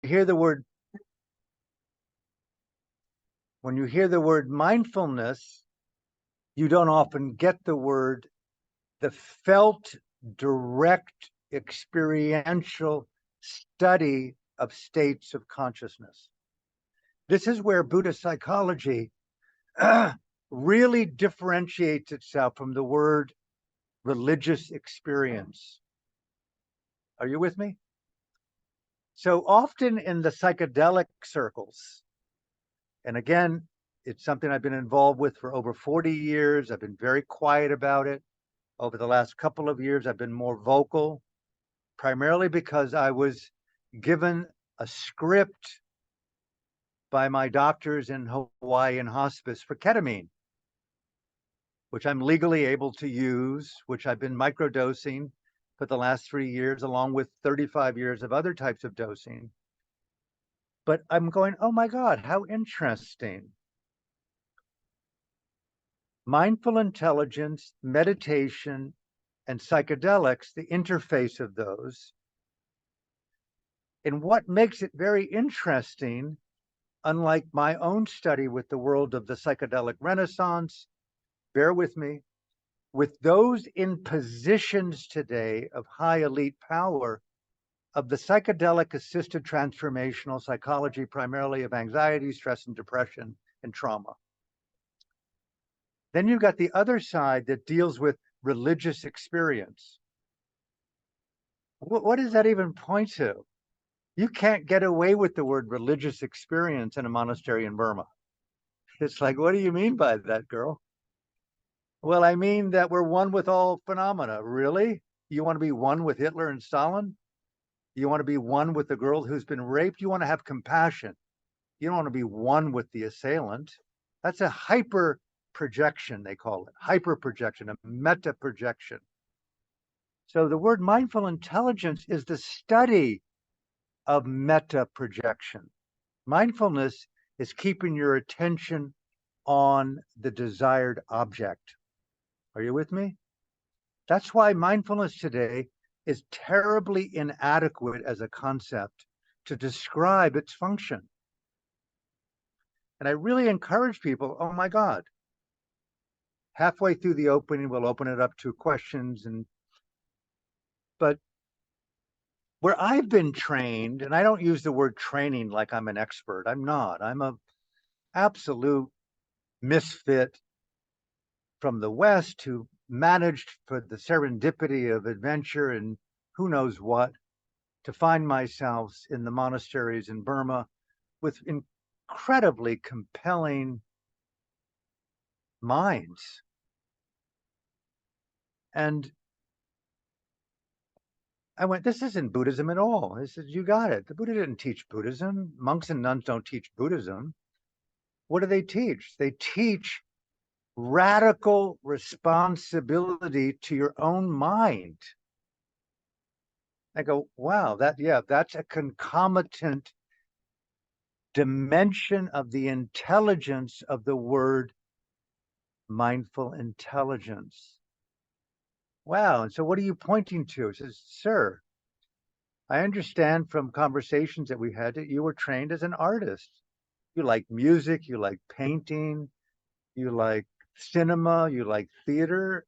hear the word mindfulness, you don't often get the felt, direct, experiential study of states of consciousness. This is where Buddhist psychology really differentiates itself from the word religious experience. Are you with me? So often in the psychedelic circles, and again, it's something I've been involved with for over 40 years. I've been very quiet about it. Over the last couple of years, I've been more vocal, primarily because I was given a script by my doctors in Hawaii in hospice for ketamine, which I'm legally able to use, which I've been microdosing for the last 3 years, along with 35 years of other types of dosing. But I'm going, oh my God, how interesting. Mindful intelligence, meditation, and psychedelics, the interface of those. And what makes it very interesting, unlike my own study with the world of the psychedelic renaissance, bear with me, with those in positions today of high elite power, of the psychedelic-assisted transformational psychology, primarily of anxiety, stress, and depression, and trauma. Then you've got the other side that deals with religious experience. What does that even point to? You can't get away with the word religious experience in a monastery in Burma. It's like, what do you mean by that, girl? Well, I mean that we're one with all phenomena. Really? You want to be one with Hitler and Stalin? You want to be one with the girl who's been raped? You want to have compassion. You don't want to be one with the assailant. That's a hyper projection, they call it. Hyper projection, a meta projection. So the word mindful intelligence is the study of meta projection. Mindfulness is keeping your attention on the desired object. Are you with me? That's why mindfulness today is terribly inadequate as a concept to describe its function. And I really encourage people, oh my God, halfway through the opening, we'll open it up to questions. But where I've been trained, and I don't use the word training like I'm an expert. I'm not. I'm an absolute misfit from the West who managed for the serendipity of adventure and who knows what to find myself in the monasteries in Burma with incredibly compelling minds. And I went, this isn't Buddhism at all. I said, you got it. The Buddha didn't teach Buddhism. Monks and nuns don't teach Buddhism. What do they teach? They teach radical responsibility to your own mind. I go, wow, that's a concomitant dimension of the intelligence of the word mindful intelligence. Wow. And so what are you pointing to? It says, sir, I understand from conversations that we had that you were trained as an artist. You like music, you like painting, you like cinema, you like theater.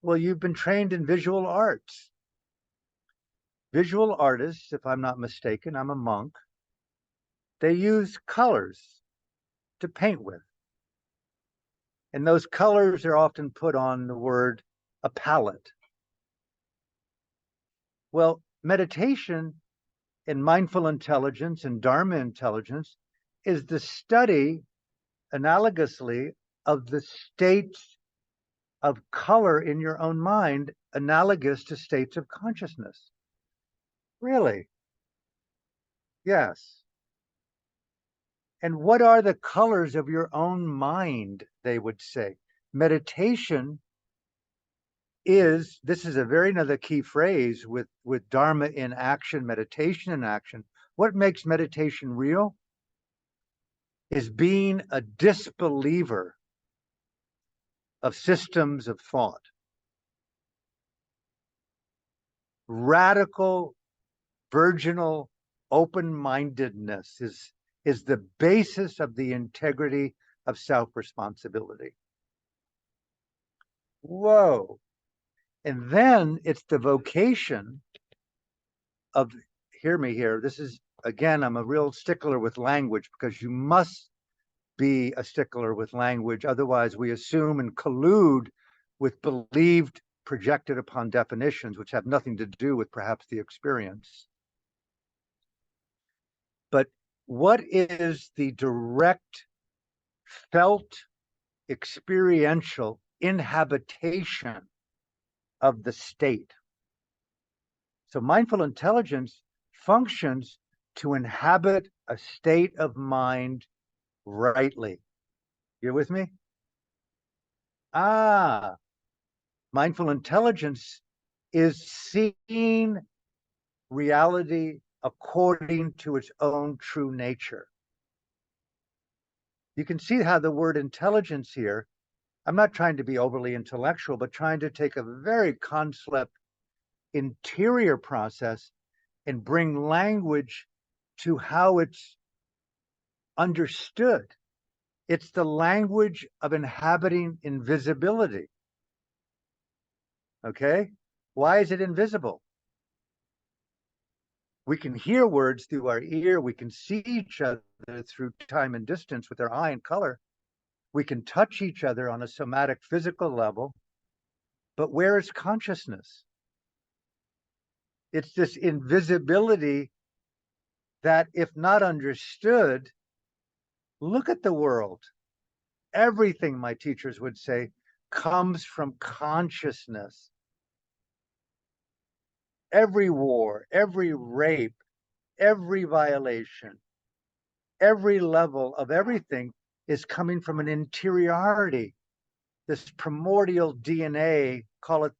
Well, you've been trained in visual arts. Visual artists, if I'm not mistaken, I'm a monk, they use colors to paint with. And those colors are often put on the word a palette. Well, meditation and mindful intelligence and Dharma intelligence is the study, analogously, of the states of color in your own mind, analogous to states of consciousness. Really? Yes. And what are the colors of your own mind, they would say. Meditation is, this is a very another key phrase with Dharma in action, meditation in action. What makes meditation real is being a disbeliever of systems of thought. Radical, virginal open-mindedness is the basis of the integrity of self-responsibility. Whoa. And then it's the vocation of, hear me here, this is, again, I'm a real stickler with language, because you must be a stickler with language. Otherwise, we assume and collude with believed, projected upon definitions, which have nothing to do with perhaps the experience. But what is the direct, felt, experiential inhabitation of the state? So mindful intelligence functions to inhabit a state of mind rightly. You're with me? Mindful intelligence is seeing reality according to its own true nature. You can see how the word intelligence here, I'm not trying to be overly intellectual, but trying to take a very concept interior process and bring language to how it's understood. It's the language of inhabiting invisibility. Okay? Why is it invisible? We can hear words through our ear. We can see each other through time and distance with our eye and color. We can touch each other on a somatic physical level. But where is consciousness? It's this invisibility that, if not understood, look at the world. Everything, my teachers would say, comes from consciousness. Every war, every rape, every violation, every level of everything is coming from an interiority, this primordial DNA, call it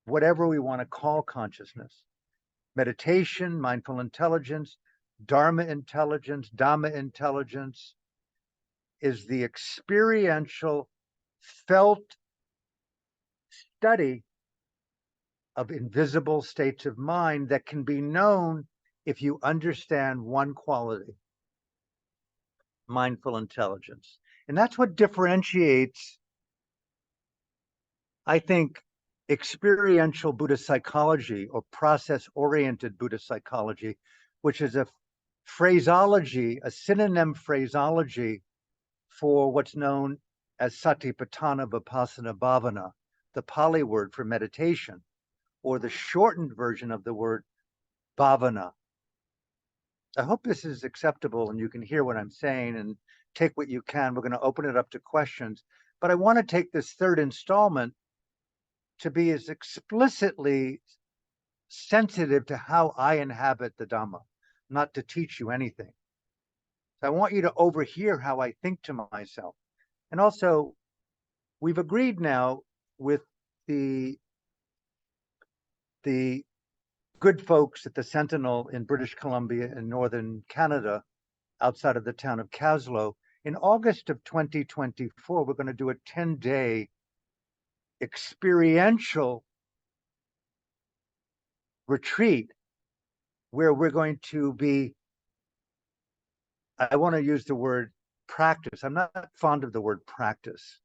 whatever we want to call consciousness. Meditation, mindful intelligence, Dharma intelligence, Dhamma intelligence is the experiential, felt study of invisible states of mind that can be known if you understand one quality: mindful intelligence. And that's what differentiates, I think, experiential Buddhist psychology, or process-oriented Buddhist psychology, which is a phraseology, a synonym phraseology for what's known as Satipatthana Vipassana Bhavana, the Pali word for meditation, or the shortened version of the word bhavana. I hope this is acceptable and you can hear what I'm saying and take what you can. We're going to open it up to questions, but I want to take this third installment to be as explicitly sensitive to how I inhabit the Dhamma, not to teach you anything. So I want you to overhear how I think to myself. And also, we've agreed now with the good folks at the Sentinel in British Columbia and northern Canada, outside of the town of Caslow. In August of 2024, we're going to do a 10-day experiential retreat where we're going to be, I want to use the word practice. I'm not fond of the word practice.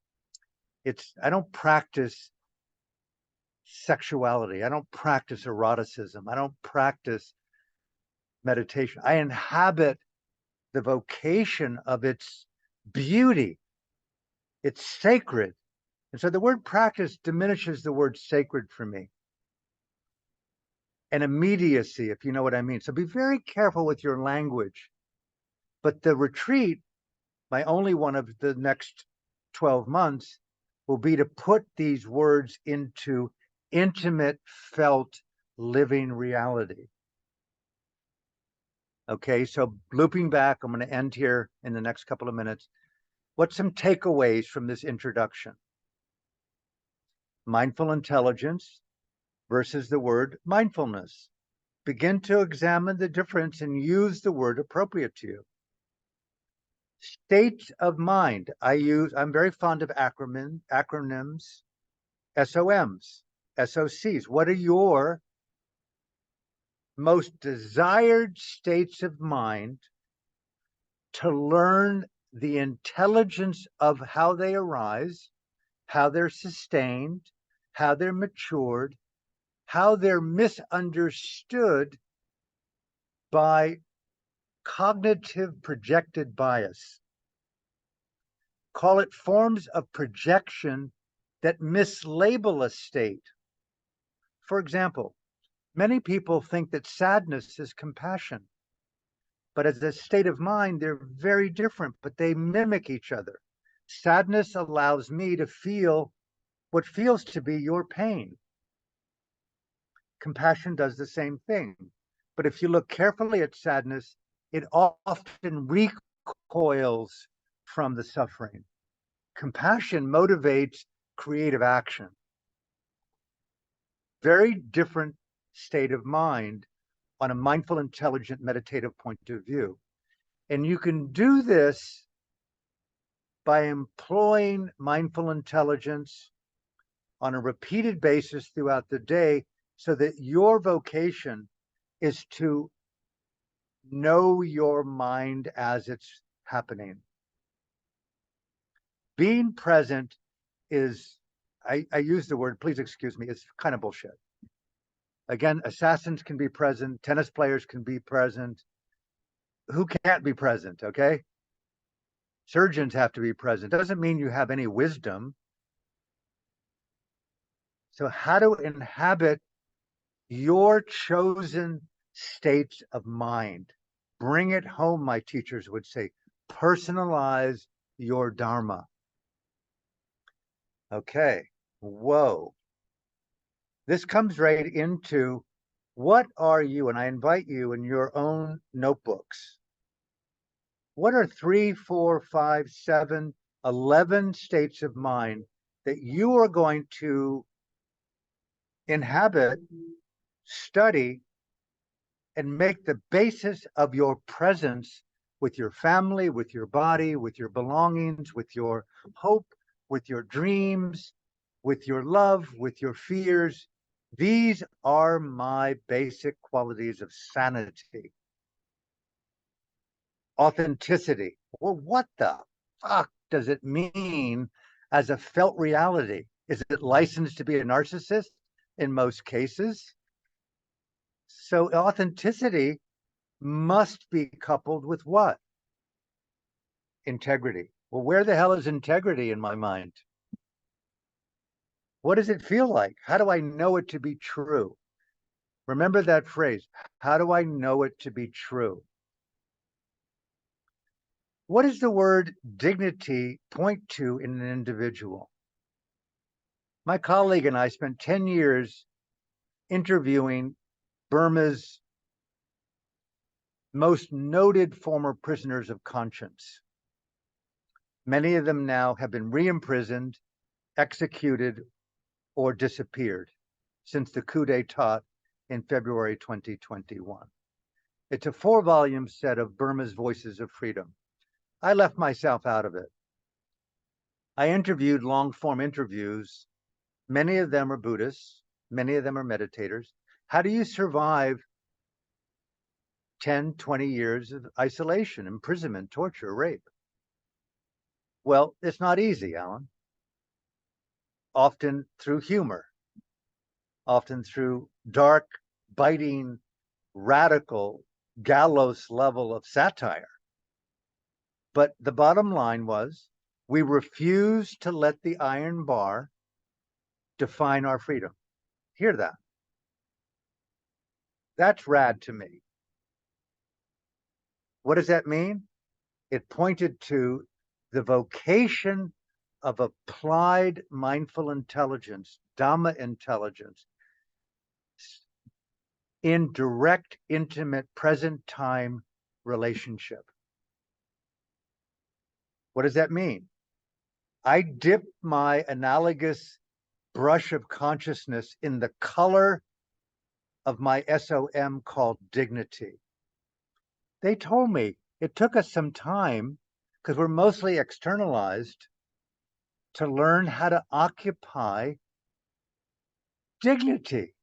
I don't practice sexuality. I don't practice eroticism. I don't practice meditation. I inhabit the vocation of its beauty. It's sacred. And so the word practice diminishes the word sacred for me. And immediacy, if you know what I mean. So be very careful with your language. But the retreat, my only one of the next 12 months, will be to put these words into intimate, felt, living reality. Okay, so looping back, I'm going to end here in the next couple of minutes. What's some takeaways from this introduction? Mindful intelligence versus the word mindfulness. Begin to examine the difference and use the word appropriate to you. States of mind. I'm very fond of acronyms, SOMs, SOCs. What are your most desired states of mind to learn the intelligence of how they arise, how they're sustained, how they're matured, how they're misunderstood by cognitive projected bias. Call it forms of projection that mislabel a state. For example, many people think that sadness is compassion, but as a state of mind, they're very different, but they mimic each other. Sadness allows me to feel what feels to be your pain. Compassion does the same thing. But if you look carefully at sadness, it often recoils from the suffering. Compassion motivates creative action. Very different state of mind on a mindful, intelligent, meditative point of view. And you can do this by employing mindful intelligence on a repeated basis throughout the day so that your vocation is to know your mind as it's happening. Being present is, I use the word, please excuse me, it's kind of bullshit. Again, assassins can be present, tennis players can be present. Who can't be present, okay? Surgeons have to be present. Doesn't mean you have any wisdom. So how to inhabit your chosen states of mind? Bring it home, my teachers would say. Personalize your Dharma. Okay, whoa. This comes right into what are you, and I invite you in your own notebooks. What are 3, 4, 5, 7, 11 states of mind that you are going to inhabit, study, and make the basis of your presence with your family, with your body, with your belongings, with your hope, with your dreams, with your love, with your fears? These are my basic qualities of sanity. Authenticity. Well, what the fuck does it mean as a felt reality? Is it licensed to be a narcissist in most cases? So authenticity must be coupled with what? Integrity. Well, where the hell is integrity in my mind? What does it feel like? How do I know it to be true? Remember that phrase. How do I know it to be true? What does the word dignity point to in an individual? My colleague and I spent 10 years interviewing Burma's most noted former prisoners of conscience. Many of them now have been re-imprisoned, executed, or disappeared since the coup d'etat in February 2021. It's a 4-volume set of Burma's Voices of Freedom. I left myself out of it. I interviewed long-form interviews. Many of them are Buddhists. Many of them are meditators. How do you survive 10, 20 years of isolation, imprisonment, torture, rape? Well, it's not easy, Alan. Often through humor, often through dark, biting, radical, gallows level of satire. But the bottom line was, we refused to let the iron bar define our freedom. Hear that? That's rad to me. What does that mean? It pointed to the vocation of applied mindful intelligence, Dhamma intelligence, in direct, intimate, present time relationship. What does that mean? I dip my analogous brush of consciousness in the color of my SOM called dignity. They told me it took us some time, because we're mostly externalized, to learn how to occupy dignity.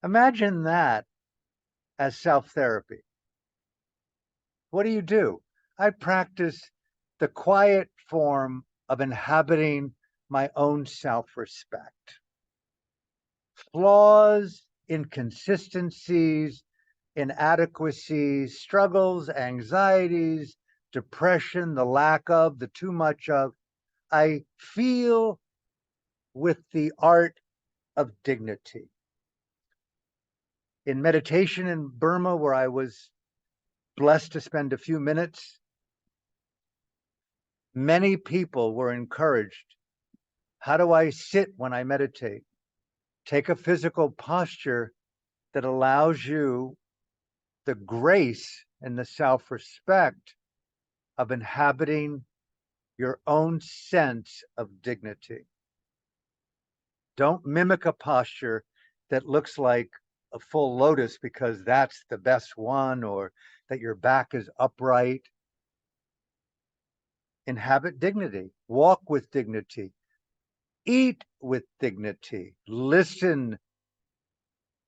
Imagine that as self-therapy. What do? I practice the quiet form of inhabiting my own self-respect. Flaws, inconsistencies, inadequacies, struggles, anxieties, depression, the lack of, the too much of, I feel with the art of dignity. In meditation in Burma, where I was blessed to spend a few minutes, many people were encouraged. How do I sit when I meditate? Take a physical posture that allows you the grace and the self-respect of inhabiting your own sense of dignity. Don't mimic a posture that looks like a full lotus because that's the best one, or that your back is upright. Inhabit dignity, walk with dignity, eat with dignity, listen.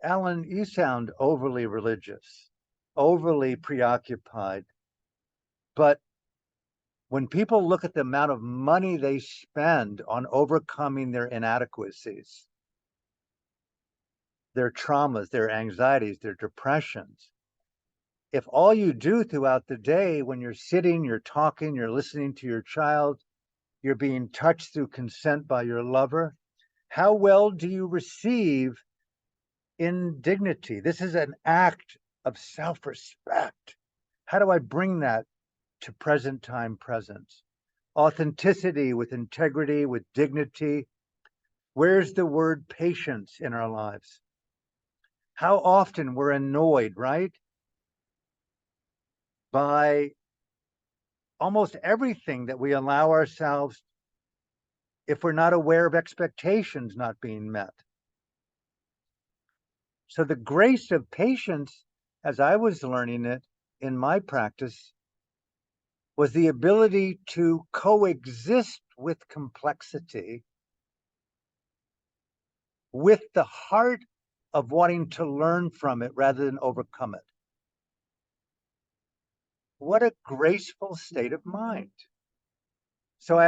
Alan, you sound overly religious, overly preoccupied. But when people look at the amount of money they spend on overcoming their inadequacies, their traumas, their anxieties, their depressions, if all you do throughout the day, when you're sitting, you're talking, you're listening to your child, you're being touched through consent by your lover, how well do you receive indignity? This is an act of self-respect. How do I bring that to present time presence? Authenticity with integrity, with dignity. Where's the word patience in our lives? How often we're annoyed, right? By almost everything that we allow ourselves if we're not aware of expectations not being met. So the grace of patience, as I was learning it in my practice, was the ability to coexist with complexity with the heart of wanting to learn from it rather than overcome it. What a graceful state of mind. So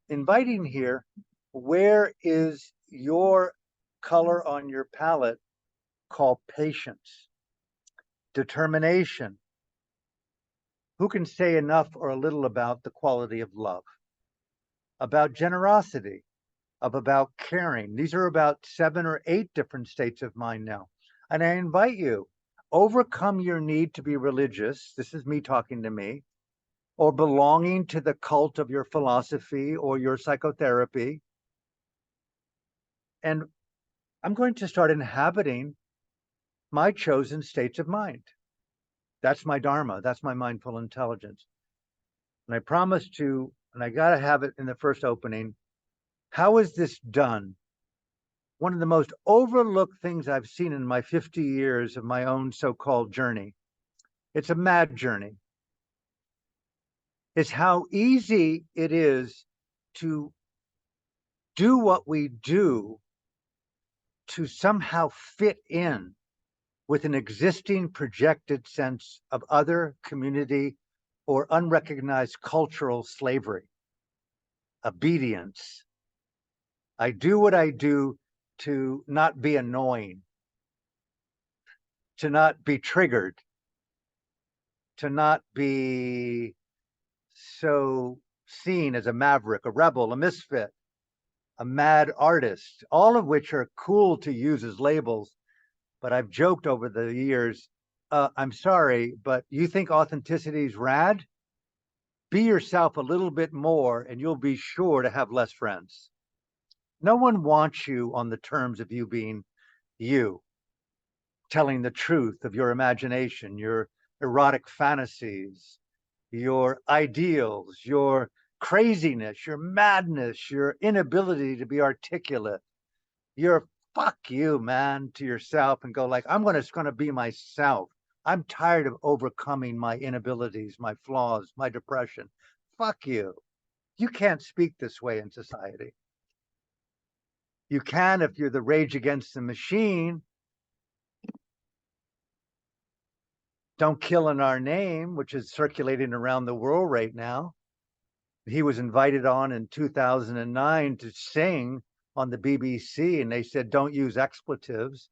inviting here, where is your color on your palette called patience, determination? Who can say enough or a little about the quality of love, about generosity, about caring? These are about 7 or 8 different states of mind now. And I invite you, overcome your need to be religious. This is me talking to me, or belonging to the cult of your philosophy or your psychotherapy. And I'm going to start inhabiting my chosen states of mind. That's my Dharma. That's my mindful intelligence. And I promise to, and I got to have it in the first opening. How is this done? One of the most overlooked things I've seen in my 50 years of my own so-called journey, it's a mad journey, is how easy it is to do what we do to somehow fit in with an existing projected sense of other community or unrecognized cultural slavery, obedience. I do what I do to not be annoying, to not be triggered, to not be so seen as a maverick, a rebel, a misfit, a mad artist, all of which are cool to use as labels. But I've joked over the years, I'm sorry, but you think authenticity is rad? Be yourself a little bit more and you'll be sure to have less friends. No one wants you on the terms of you being you, telling the truth of your imagination, your erotic fantasies, your ideals, your craziness, your madness, your inability to be articulate, your fuck you, man, to yourself and go like, I'm gonna be myself. I'm tired of overcoming my inabilities, my flaws, my depression. Fuck you. You can't speak this way in society. You can if you're the Rage Against the Machine Don't Kill in Our Name, which is circulating around the world right now. He was invited on in 2009 to sing on the BBC, and they said, don't use expletives.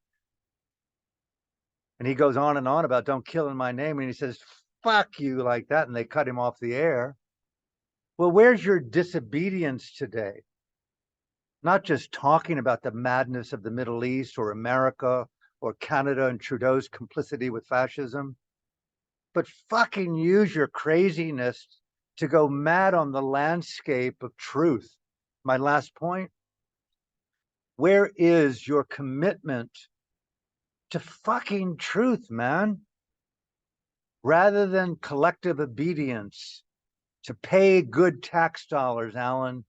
And he goes on and on about don't kill in my name. And he says, fuck you, like that. And they cut him off the air. Well, where's your disobedience today? Not just talking about the madness of the Middle East or America or Canada and Trudeau's complicity with fascism, but fucking use your craziness to go mad on the landscape of truth. My last point, where is your commitment to fucking truth, man? Rather than collective obedience, to pay good tax dollars, Alan,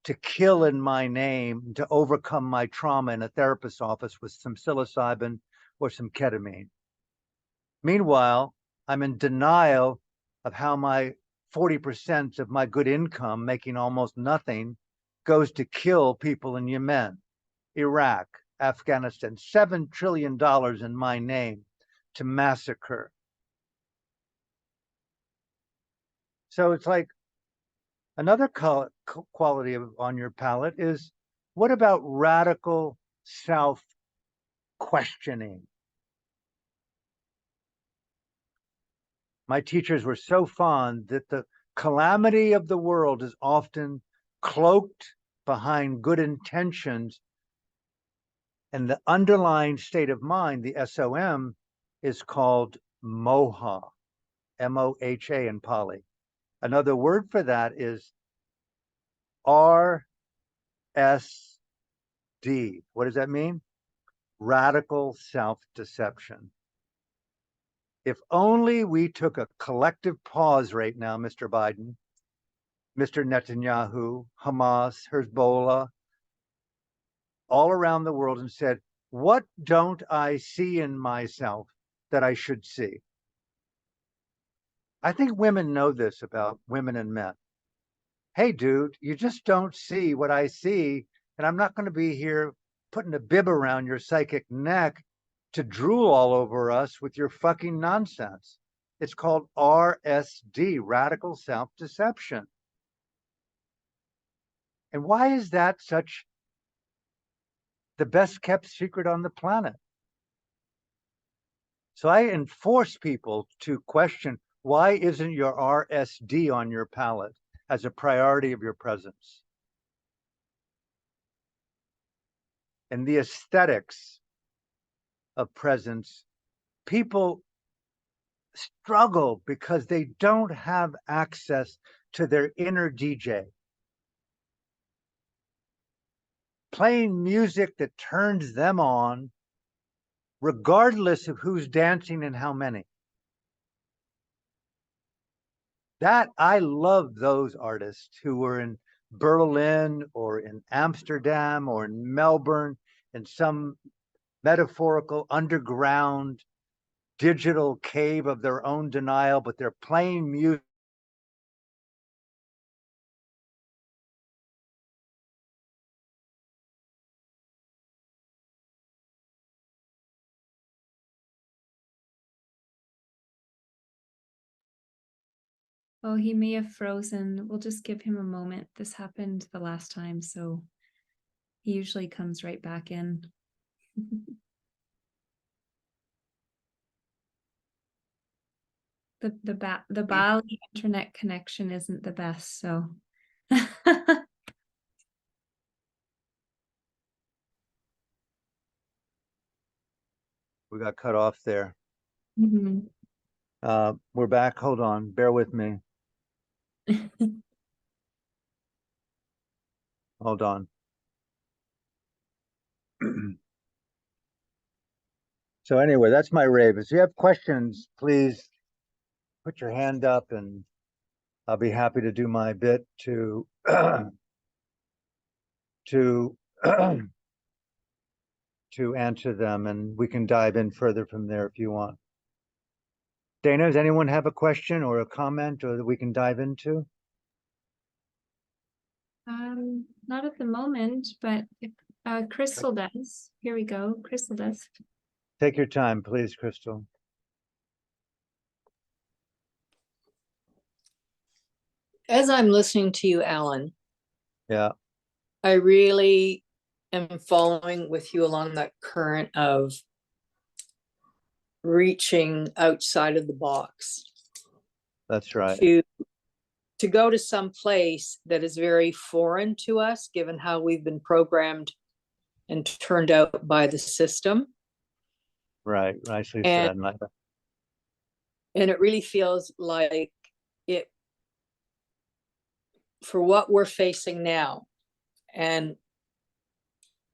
to kill in my name, to overcome my trauma in a therapist's office with some psilocybin or some ketamine. Meanwhile, I'm in denial of how my 40% of my good income, making almost nothing, goes to kill people in Yemen, Iraq, Afghanistan, $7 trillion in my name to massacre. So it's like another quality on your palette is, what about radical self-questioning? My teachers were so fond that the calamity of the world is often cloaked behind good intentions, and the underlying state of mind, the SOM, is called moha, M-O-H-A in Pali. Another word for that is RSD. What does that mean? Radical self-deception. If only we took a collective pause right now, Mr. Biden, Mr. Netanyahu, Hamas, Hezbollah, all around the world, and said, what don't I see in myself that I should see? I think women know this about women and men. Hey, dude, you just don't see what I see, and I'm not going to be here putting a bib around your psychic neck to drool all over us with your fucking nonsense. It's called RSD, radical self-deception. And why is that such the best kept secret on the planet? So I enforce people to question, why isn't your RSD on your palette as a priority of your presence? And the aesthetics of presence, people struggle because they don't have access to their inner DJ. Playing music that turns them on, regardless of who's dancing and how many. That, I love those artists who were in Berlin or in Amsterdam or in Melbourne in some metaphorical underground digital cave of their own denial, but they're playing music. Oh, he may have frozen. We'll just give him a moment. This happened the last time, so he usually comes right back in. The Bali internet connection isn't the best, so We got cut off there. Mhm. We're back. Hold on. Bear with me. Hold on. So anyway, that's my rave. If you have questions, please put your hand up and I'll be happy to do my bit to to to answer them, and we can dive in further from there if you want. Dana, does anyone have a question or a comment or that we can dive into? Not at the moment, but if Crystal does. Here we go. Crystal does. Take your time, please, Crystal. As I'm listening to you, Alan, Yeah, I really am following with you along that current of reaching outside of the box that's right. to go to some place that is very foreign to us, given how we've been programmed and turned out by the system. Right, nicely And said. and it really feels like it, for what we're facing now, and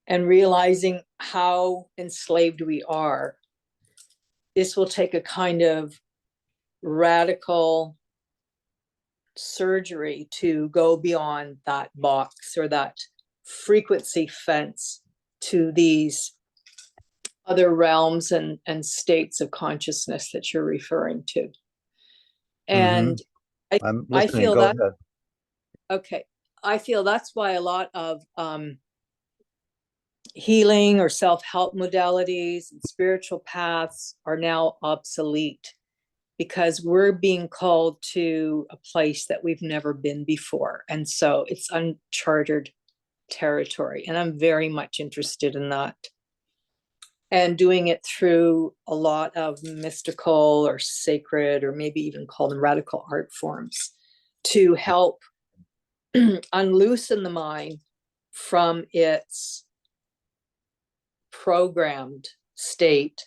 realizing how enslaved we are, this will take a kind of radical surgery to go beyond that box or that frequency fence to these other realms and states of consciousness that you're referring to. And I'm I listening. feel Go that, ahead. okay, I feel that's why a lot of healing or self-help modalities and spiritual paths are now obsolete, because we're being called to a place that we've never been before. And so it's uncharted territory. And I'm very much interested in that. And doing it through a lot of mystical or sacred, or maybe even call them radical art forms, to help unloosen the mind from its programmed state,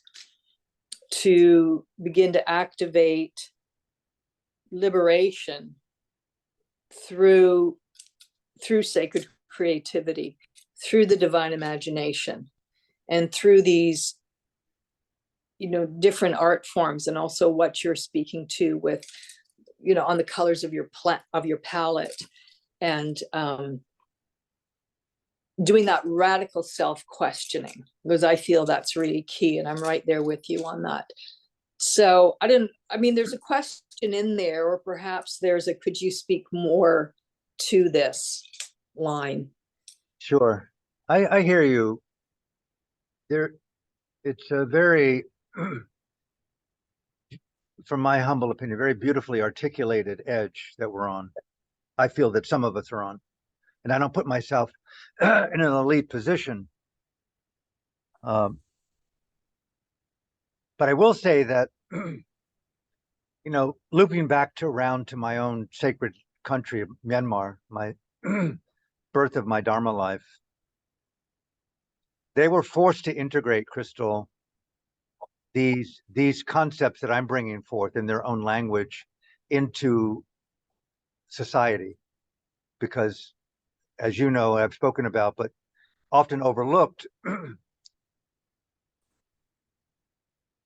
to begin to activate liberation through sacred creativity, through the divine imagination, and through these different art forms. And also what you're speaking to with on the colors of your palette, and doing that radical self-questioning, because I feel that's really key, and I'm right there with you on that. So there's a question in there, or perhaps there's a, could you speak more to this line? Sure. I hear you. It's a very, from my humble opinion, very beautifully articulated edge that we're on. I feel that some of us are on. And I don't put myself in an elite position. But I will say that, looping back around to my own sacred country of Myanmar, my birth of my Dharma life, they were forced to integrate, Crystal, these concepts that I'm bringing forth in their own language into society, because, as you know, I've spoken about, but often overlooked,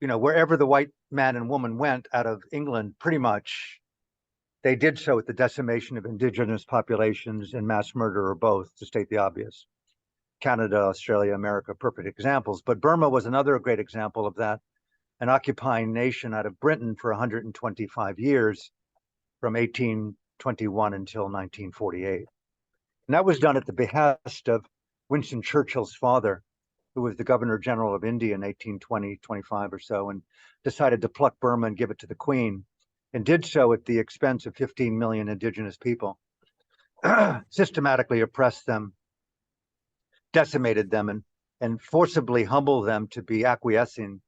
wherever the white man and woman went out of England, pretty much they did so with the decimation of indigenous populations and mass murder, or both, to state the obvious. Canada, Australia, America, perfect examples. But Burma was another great example of that, an occupying nation out of Britain for 125 years, from 1821 until 1948. And that was done at the behest of Winston Churchill's father, who was the Governor General of India in 1820, 25 or so, and decided to pluck Burma and give it to the Queen, and did so at the expense of 15 million indigenous people, systematically oppressed them, decimated them, and forcibly humbled them to be acquiescing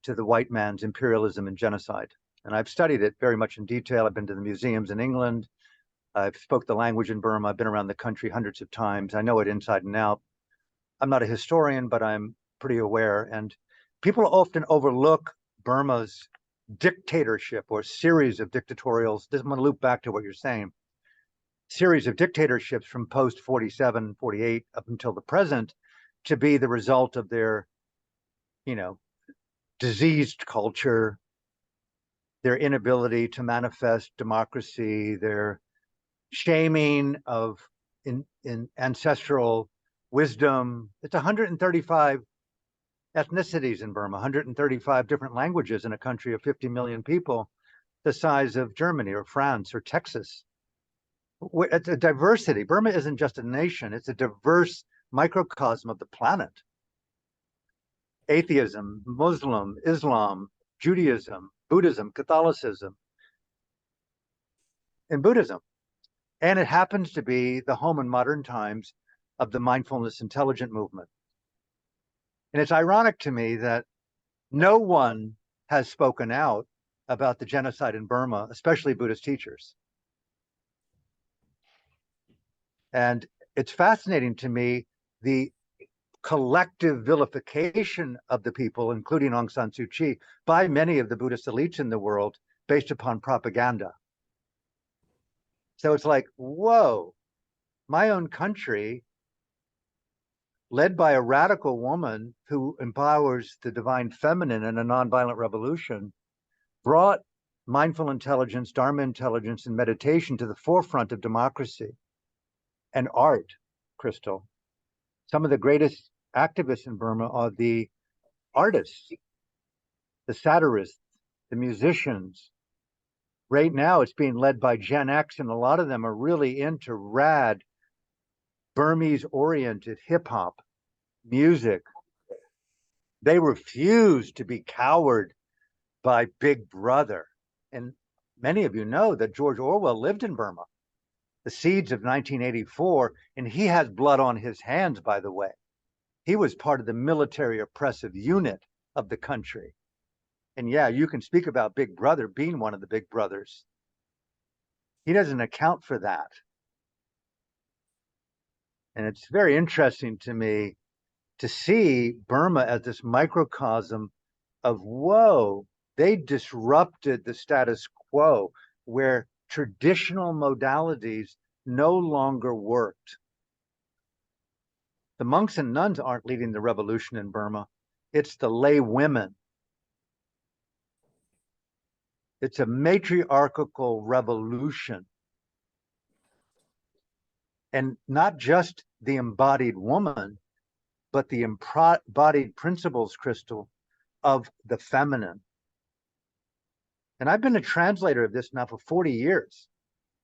to the white man's imperialism and genocide. And I've studied it very much in detail. I've been to the museums in England. I've spoke the language in Burma. I've been around the country hundreds of times. I know it inside and out. I'm not a historian, but I'm pretty aware. And people often overlook Burma's dictatorship, or series of dictatorials. I'm going to loop back to what you're saying. Series of dictatorships from post 47, 48 up until the present, to be the result of their, diseased culture, their inability to manifest democracy, their shaming of in ancestral wisdom. It's 135 ethnicities in Burma, 135 different languages in a country of 50 million people, the size of Germany or France or Texas. It's a diversity. Burma isn't just a nation, it's a diverse microcosm of the planet. Atheism, Muslim, Islam, Judaism, Buddhism, Catholicism, and Buddhism. And it happens to be the home in modern times of the mindfulness intelligent movement. And it's ironic to me that no one has spoken out about the genocide in Burma, especially Buddhist teachers. And it's fascinating to me the collective vilification of the people, including Aung San Suu Kyi, by many of the Buddhist elites in the world based upon propaganda. So it's like, whoa, my own country, led by a radical woman who empowers the divine feminine in a nonviolent revolution, brought mindful intelligence, Dharma intelligence, and meditation to the forefront of democracy and art, Crystal. Some of the greatest activists in Burma are the artists, the satirists, the musicians. Right now, it's being led by Gen X, and a lot of them are really into rad, Burmese-oriented hip-hop music. They refuse to be cowered by Big Brother. And many of you know that George Orwell lived in Burma, the seeds of 1984, and he has blood on his hands, by the way. He was part of the military oppressive unit of the country. And yeah, you can speak about Big Brother being one of the big brothers. He doesn't account for that. And it's very interesting to me to see Burma as this microcosm of, whoa, they disrupted the status quo where traditional modalities no longer worked. The monks and nuns aren't leading the revolution in Burma. It's the lay women. It's a matriarchal revolution. And not just the embodied woman, but the embodied principles, Crystal, of the feminine. And I've been a translator of this now for 40 years.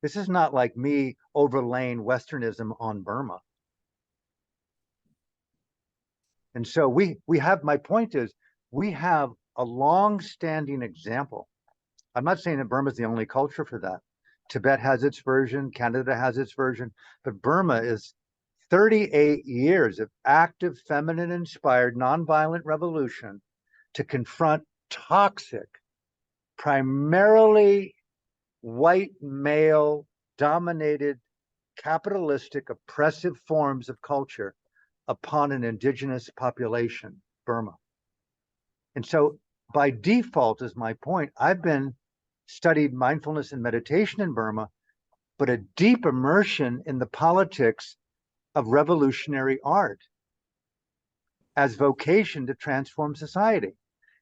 This is not like me overlaying Westernism on Burma. And so we have, my point is, we have a long-standing example. I'm not saying that Burma is the only culture for that. Tibet has its version, Canada has its version, but Burma is 38 years of active, feminine-inspired, nonviolent revolution to confront toxic, primarily white male dominated, capitalistic, oppressive forms of culture upon an indigenous population, Burma. And so by default, is my point, I've been studied mindfulness and meditation in Burma, but a deep immersion in the politics of revolutionary art as vocation to transform society.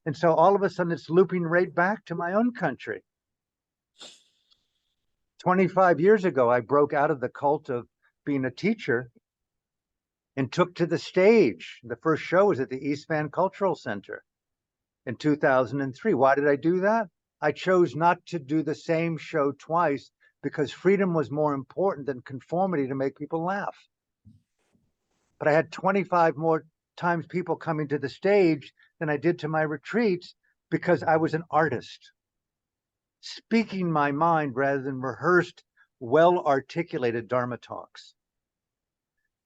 And so all of a sudden it's looping right back to my own country. 25 years ago, I broke out of the cult of being a teacher and took to the stage. The first show was at the East Van Cultural Center in 2003. Why did I do that? I chose not to do the same show twice because freedom was more important than conformity to make people laugh. But I had 25 more times people coming to the stage than I did to my retreats because I was an artist, speaking my mind rather than rehearsed, well-articulated Dharma talks.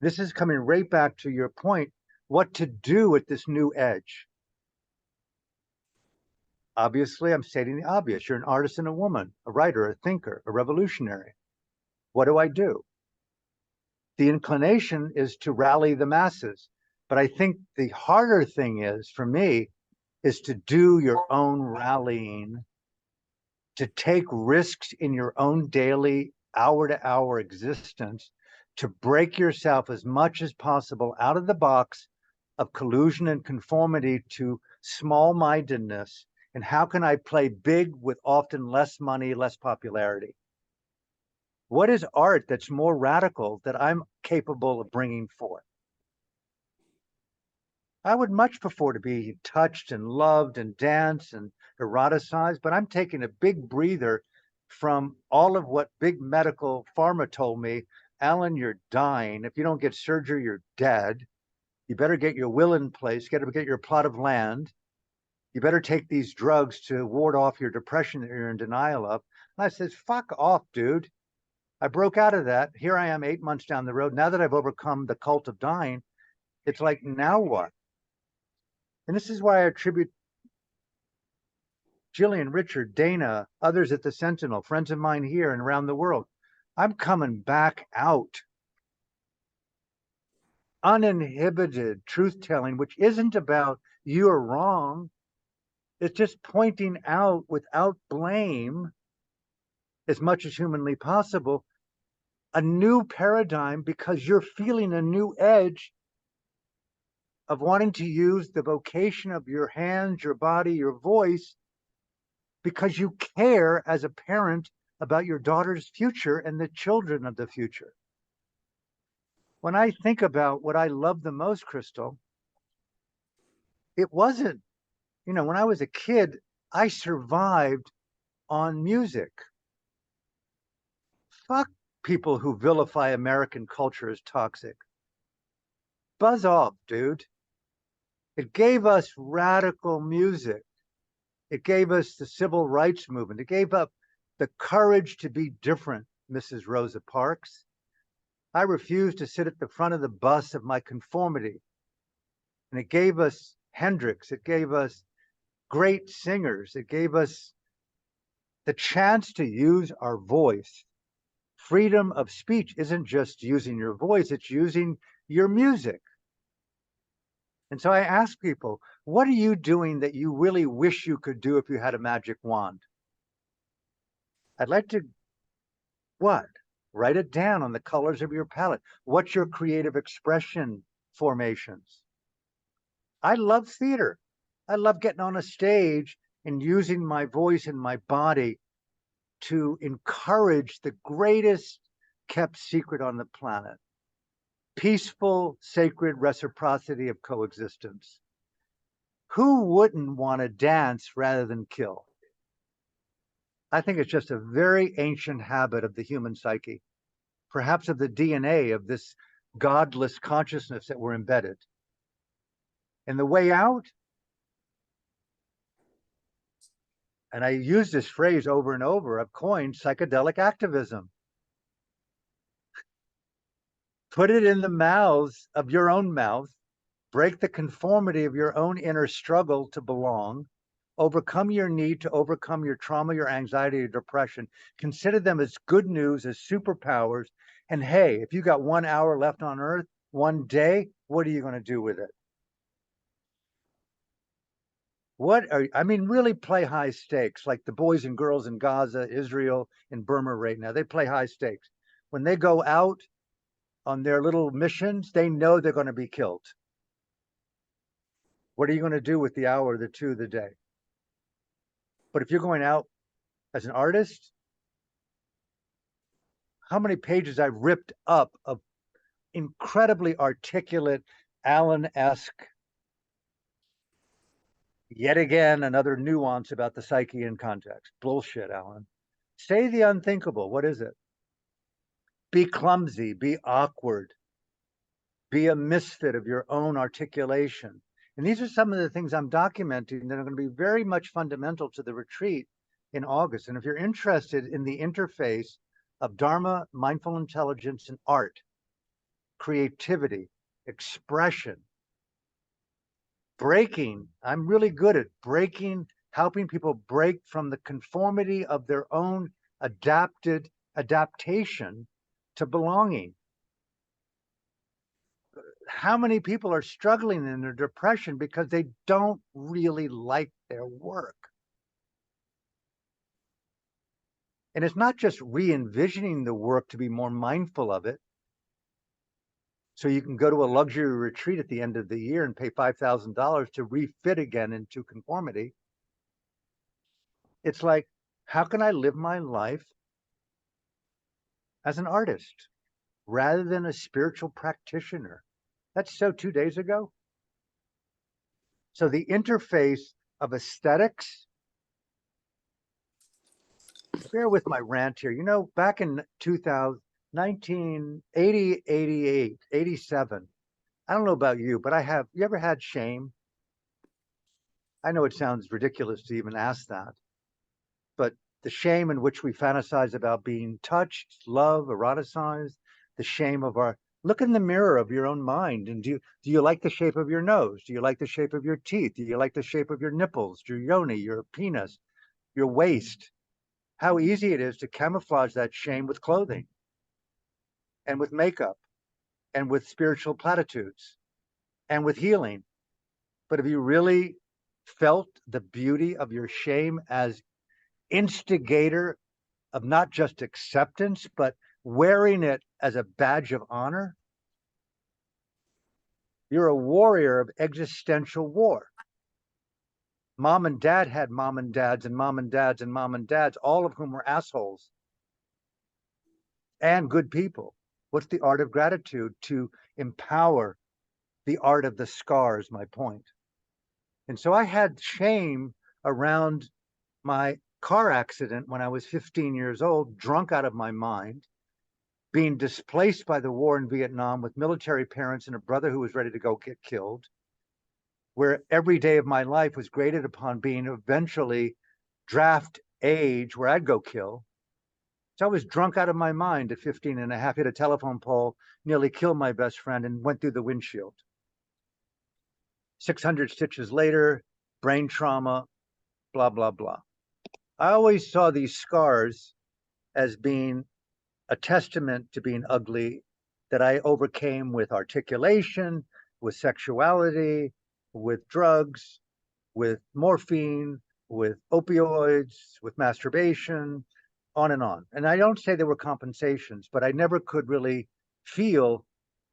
This is coming right back to your point, what to do at this new edge. Obviously, I'm stating the obvious. You're an artist and a woman, a writer, a thinker, a revolutionary. What do I do? The inclination is to rally the masses. But I think the harder thing is, for me, is to do your own rallying, to take risks in your own daily, hour-to-hour existence, to break yourself as much as possible out of the box of collusion and conformity to small-mindedness. And how can I play big with often less money, less popularity? What is art that's more radical that I'm capable of bringing forth? I would much prefer to be touched and loved and dance and eroticized, but I'm taking a big breather from all of what big medical pharma told me. Alan, you're dying. If you don't get surgery, you're dead. You better get your will in place, get your plot of land. You better take these drugs to ward off your depression that you're in denial of. And I said, fuck off, dude. I broke out of that. Here I am 8 months down the road. Now that I've overcome the cult of dying, it's like, now what? And this is why I attribute Jillian, Richard, Dana, others at the Sentinel, friends of mine here and around the world. I'm coming back out. Uninhibited truth telling, which isn't about you are wrong. It's just pointing out without blame, as much as humanly possible, a new paradigm, because you're feeling a new edge of wanting to use the vocation of your hands, your body, your voice, because you care as a parent about your daughter's future and the children of the future. When I think about what I love the most, Crystal, it wasn't, when I was a kid, I survived on music. Fuck people who vilify American culture as toxic. Buzz off, dude. It gave us radical music. It gave us the civil rights movement. It gave up the courage to be different, Mrs. Rosa Parks. I refused to sit at the front of the bus of my conformity. And it gave us Hendrix. It gave us great singers. It gave us the chance to use our voice. Freedom of speech isn't just using your voice, it's using your music. And so I ask people, what are you doing that you really wish you could do if you had a magic wand? I'd like to, what? Write it down on the colors of your palette. What's your creative expression formations? I love theater. I love getting on a stage and using my voice and my body to encourage the greatest kept secret on the planet. Peaceful, sacred reciprocity of coexistence. Who wouldn't want to dance rather than kill? I think it's just a very ancient habit of the human psyche, perhaps of the DNA of this godless consciousness that we're embedded. And the way out, and I use this phrase over and over, I've coined psychedelic activism. Put it in the mouths of your own mouth, break the conformity of your own inner struggle to belong, overcome your need to overcome your trauma, your anxiety, your depression. Consider them as good news, as superpowers. And hey, if you got 1 hour left on earth, one day, what are you going to do with it? Really play high stakes, like the boys and girls in Gaza, Israel, and Burma right now. They play high stakes. When they go out on their little missions, they know they're going to be killed. What are you going to do with the hour, the two, the day? But if you're going out as an artist, how many pages I've ripped up of incredibly articulate, Allen-esque, yet again, another nuance about the psyche in context. Bullshit, Alan. Say the unthinkable. What is it? Be clumsy, be awkward, be a misfit of your own articulation. And these are some of the things I'm documenting that are going to be very much fundamental to the retreat in August. And if you're interested in the interface of Dharma, mindful intelligence, and art, creativity, expression, breaking, I'm really good at breaking, helping people break from the conformity of their own adaptation to belonging. How many people are struggling in their depression because they don't really like their work? And it's not just re-envisioning the work to be more mindful of it. So you can go to a luxury retreat at the end of the year and pay $5,000 to refit again into conformity. It's like, how can I live my life as an artist rather than a spiritual practitioner? That's so 2 days ago. So the interface of aesthetics, bear with my rant here. Back in 1980, 88, 87, I don't know about you, but you ever had shame? I know it sounds ridiculous to even ask that, but the shame in which we fantasize about being touched, loved, eroticized, the shame of our, look in the mirror of your own mind. And do you like the shape of your nose? Do you like the shape of your teeth? Do you like the shape of your nipples, your yoni, your penis, your waist? How easy it is to camouflage that shame with clothing and with makeup and with spiritual platitudes and with healing. But have you really felt the beauty of your shame as instigator of not just acceptance, but wearing it as a badge of honor? You're a warrior of existential war. Mom and dad had mom and dads and mom and dads and mom and dads, all of whom were assholes and good people. What's the art of gratitude? To empower the art of the scars, my point. And so I had shame around my car accident when I was 15 years old, drunk out of my mind, being displaced by the war in Vietnam with military parents and a brother who was ready to go get killed, where every day of my life was graded upon being eventually draft age where I'd go kill. So I was drunk out of my mind at 15 and a half, hit a telephone pole, nearly killed my best friend and went through the windshield. 600 stitches later, brain trauma, blah, blah, blah. I always saw these scars as being a testament to being ugly that I overcame with articulation, with sexuality, with drugs, with morphine, with opioids, with masturbation, on and on. And I don't say there were compensations, but I never could really feel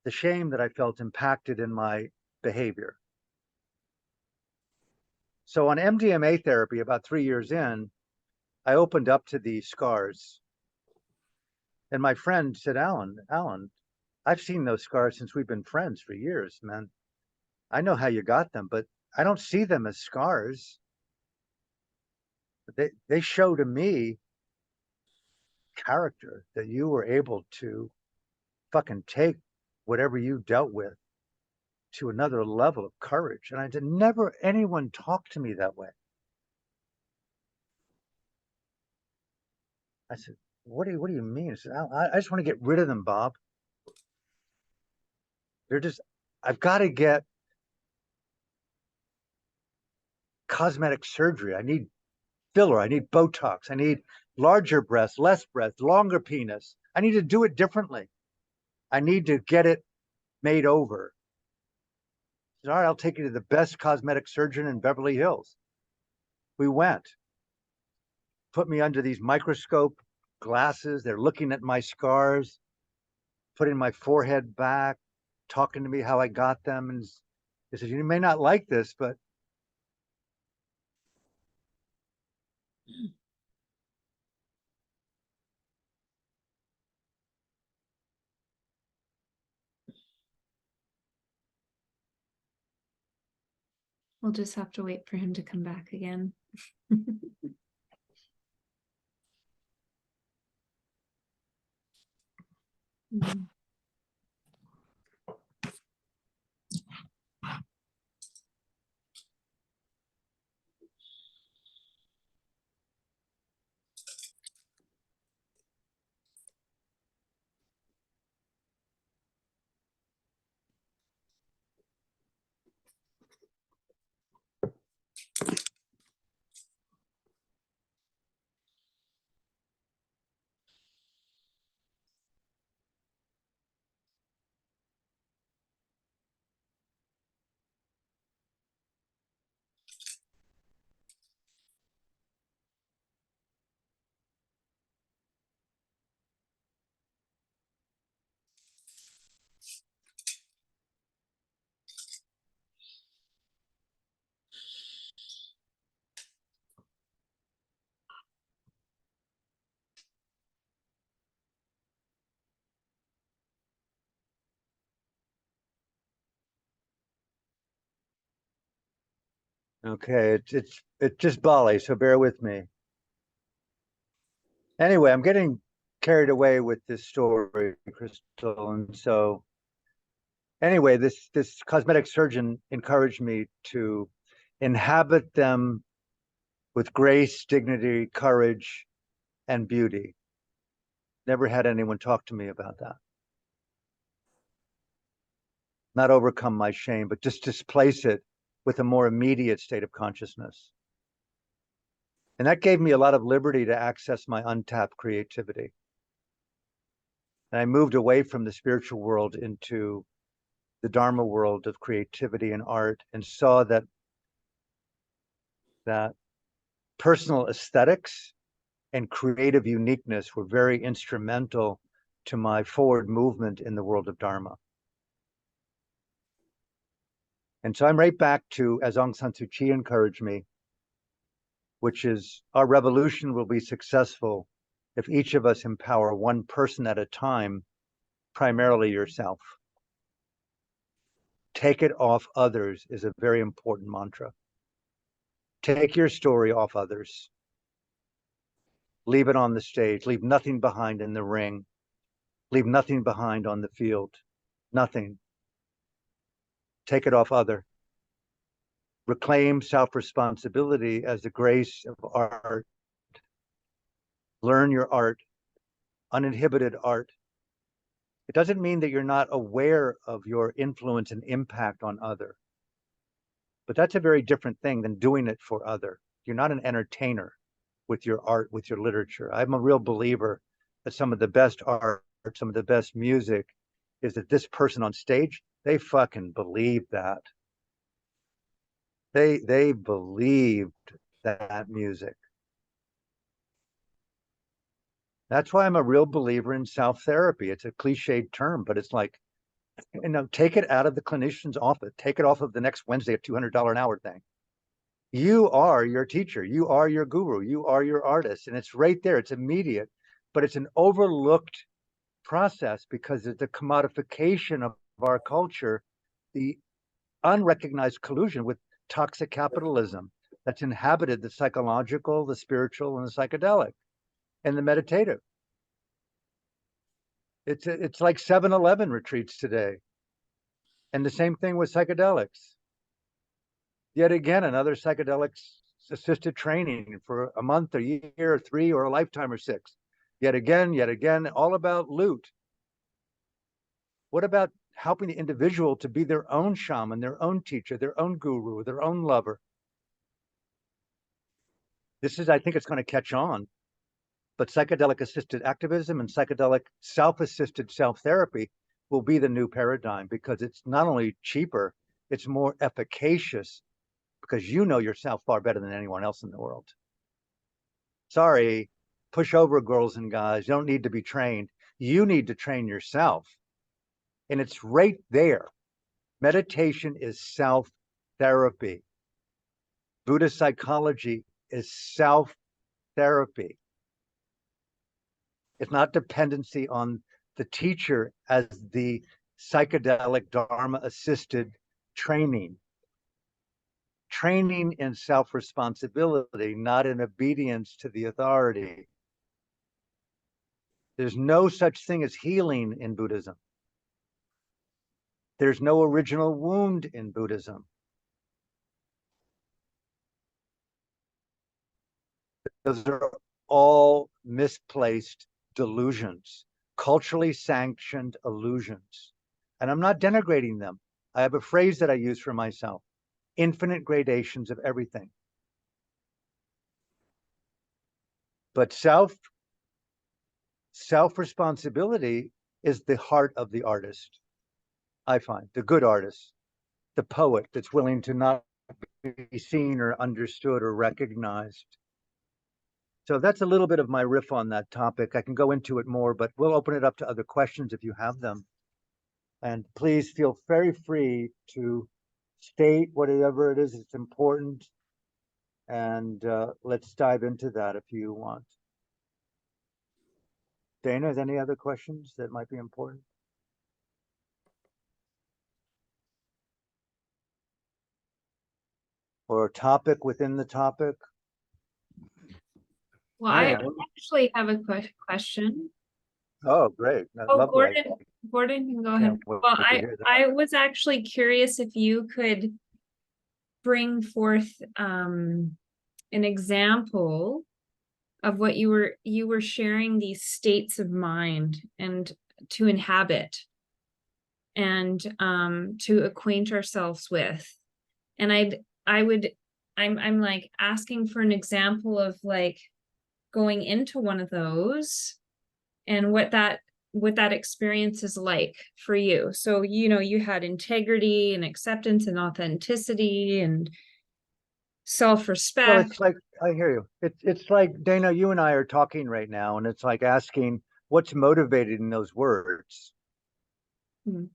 the shame that I felt impacted in my behavior. So on MDMA therapy, about 3 years in, I opened up to these scars. And my friend said, Alan, I've seen those scars since we've been friends for years, man. I know how you got them, but I don't see them as scars. They show to me character, that you were able to fucking take whatever you dealt with to another level of courage. And I did never anyone talk to me that way. I said, what do you mean? I said, I just want to get rid of them, Bob. They're just, I've got to get cosmetic surgery. I need filler. I need Botox. I need larger breasts, less breasts, longer penis. I need to do it differently. I need to get it made over. I said, all right, I'll take you to the best cosmetic surgeon in Beverly Hills. We went, put me under these microscope glasses. They're looking at my scars, putting my forehead back, talking to me how I got them. And they said, you may not like this, but We'll just have to wait for him to come back again. Mm. okay, it's just Bali, so bear with me. Anyway, I'm getting carried away with this story, Crystal, and so anyway, this cosmetic surgeon encouraged me to inhabit them with grace, dignity, courage, and beauty. Never had anyone talk to me about that. Not overcome my shame, but just displace it with a more immediate state of consciousness. And that gave me a lot of liberty to access my untapped creativity. And I moved away from the spiritual world into the Dharma world of creativity and art, and saw that personal aesthetics and creative uniqueness were very instrumental to my forward movement in the world of Dharma. And so I'm right back to, as Aung San Suu Kyi encouraged me, which is our revolution will be successful if each of us empower one person at a time, primarily yourself. Take it off others is a very important mantra. Take your story off others. Leave it on the stage. Leave nothing behind in the ring. Leave nothing behind on the field. Nothing. Take it off other. Reclaim self-responsibility as the grace of art. Learn your art, uninhibited art. It doesn't mean that you're not aware of your influence and impact on other. But that's a very different thing than doing it for other. You're not an entertainer with your art, with your literature. I'm a real believer that some of the best art, some of the best music is that this person on stage, they fucking believe that. They believed that music. That's why I'm a real believer in self-therapy. It's a cliched term, but it's like, you know, take it out of the clinician's office. Take it off of the next Wednesday at $200 an hour thing. You are your teacher. You are your guru. You are your artist. And it's right there. It's immediate, but it's an overlooked process because it's the commodification of our culture, the unrecognized collusion with toxic capitalism that's inhabited the psychological, the spiritual, and the psychedelic, and the meditative. It's like 7-Eleven retreats today. And the same thing with psychedelics. Yet again, another psychedelic-assisted training for a month, a year, or 3, or a lifetime, or 6. Yet again, all about loot. What about helping the individual to be their own shaman, their own teacher, their own guru, their own lover? I think it's going to catch on. But psychedelic-assisted activism and psychedelic self-assisted self-therapy will be the new paradigm because it's not only cheaper, it's more efficacious because you know yourself far better than anyone else in the world. Sorry, push over, girls and guys. You don't need to be trained. You need to train yourself. And it's right there. Meditation is self-therapy. Buddhist psychology is self-therapy. It's not dependency on the teacher as the psychedelic Dharma assisted training. Training in self-responsibility, not in obedience to the authority. There's no such thing as healing in Buddhism. There's no original wound in Buddhism. Those are all misplaced delusions, culturally sanctioned illusions. And I'm not denigrating them. I have a phrase that I use for myself: infinite gradations of everything. But self-responsibility is the heart of the artist. I find the good artist, the poet that's willing to not be seen or understood or recognized. So that's a little bit of my riff on that topic. I can go into it more, but we'll open it up to other questions if you have them. And please feel very free to state whatever it is that's important. And let's dive into that if you want. Dana, is any other questions that might be important? Or a topic within the topic? Well, Yeah. I actually have a question. Oh, great. Oh, Gordon can go ahead. Well, I was actually curious if you could bring forth an example of what you were sharing, these states of mind and to inhabit and to acquaint ourselves with. And I'm like asking for an example of like going into one of those and what that experience is like for you. So, you know, you had integrity and acceptance and authenticity and Well, self-respect. it's like, I hear you. It's like, Dana, you and I are talking right now, and it's like asking what's motivated in those words. Hmm.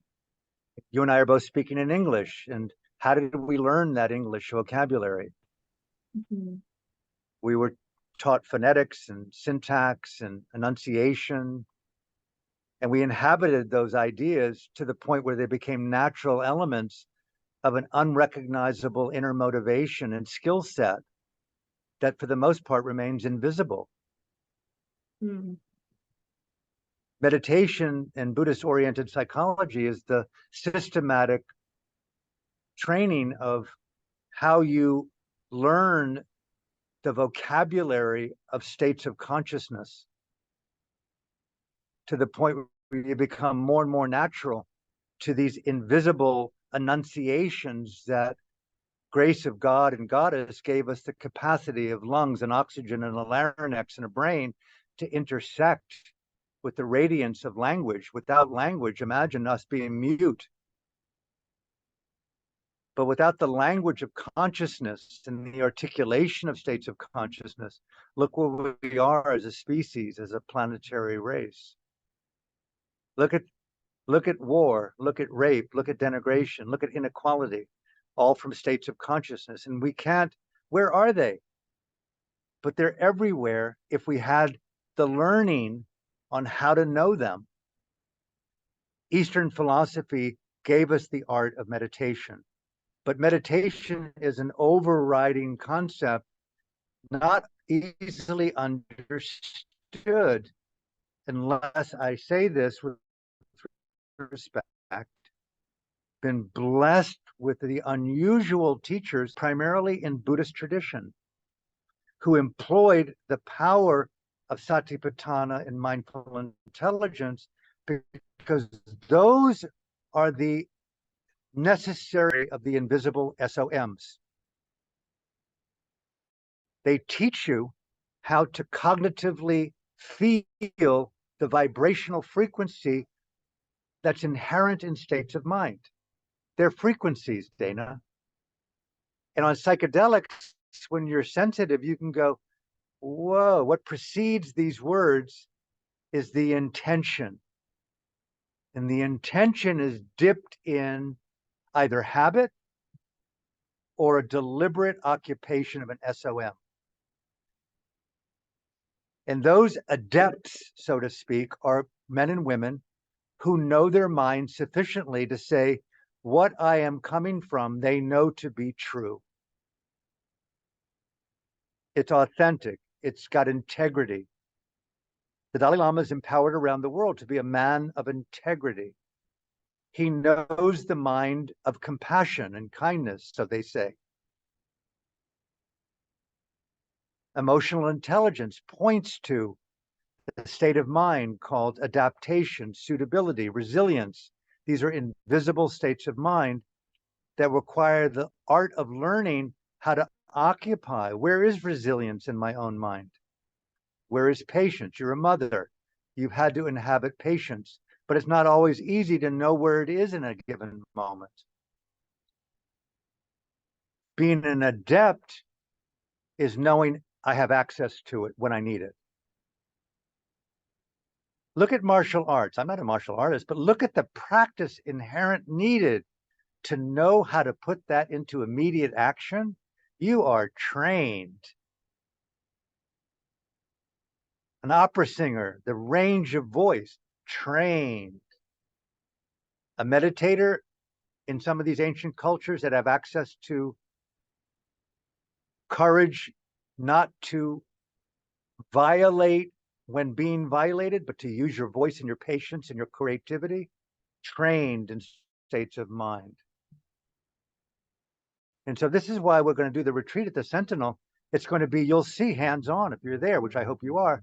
You and I are both speaking in English, and how did we learn that English vocabulary? Mhm. We were taught phonetics and syntax and enunciation, and we inhabited those ideas to the point where they became natural elements of an unrecognizable inner motivation and skill set that for the most part remains invisible. Hmm. Meditation and Buddhist oriented psychology is the systematic training of how you learn the vocabulary of states of consciousness to the point where you become more and more natural to these invisible enunciations that grace of God and Goddess gave us the capacity of lungs and oxygen and a larynx and a brain to intersect with the radiance of language. Without language, imagine us being mute. But without the language of consciousness and the articulation of states of consciousness, look where we are as a species, as a planetary race. Look at war, look at rape, look at denigration, look at inequality, all from states of consciousness. And we can't, where are they? But they're everywhere if we had the learning on how to know them. Eastern philosophy gave us the art of meditation, but meditation is an overriding concept, not easily understood unless I say this with respect, been blessed with the unusual teachers, primarily in Buddhist tradition, who employed the power of satipatthana and mindful intelligence, because those are the necessary of the invisible SOMs. They teach you how to cognitively feel the vibrational frequency that's inherent in states of mind. They're frequencies, Dana. And on psychedelics, when you're sensitive, you can go, whoa, what precedes these words is the intention. And the intention is dipped in either habit or a deliberate occupation of an SOM. And those adepts, so to speak, are men and women who know their mind sufficiently to say, what I am coming from, they know to be true. It's authentic. It's got integrity. The Dalai Lama is empowered around the world to be a man of integrity. He knows the mind of compassion and kindness, so they say. Emotional intelligence points to the state of mind called adaptation, suitability, resilience. These are invisible states of mind that require the art of learning how to occupy. Where is resilience in my own mind? Where is patience? You're a mother. You've had to inhabit patience, but it's not always easy to know where it is in a given moment. Being an adept is knowing I have access to it when I need it. Look at martial arts. I'm not a martial artist, but look at the practice inherent needed to know how to put that into immediate action. You are trained. An opera singer, the range of voice, trained. A meditator in some of these ancient cultures that have access to courage not to violate when being violated, but to use your voice and your patience and your creativity, trained in states of mind. And so this is why we're going to do the retreat at the Sentinel, It's going to be, you'll see hands-on if you're there, which I hope you are,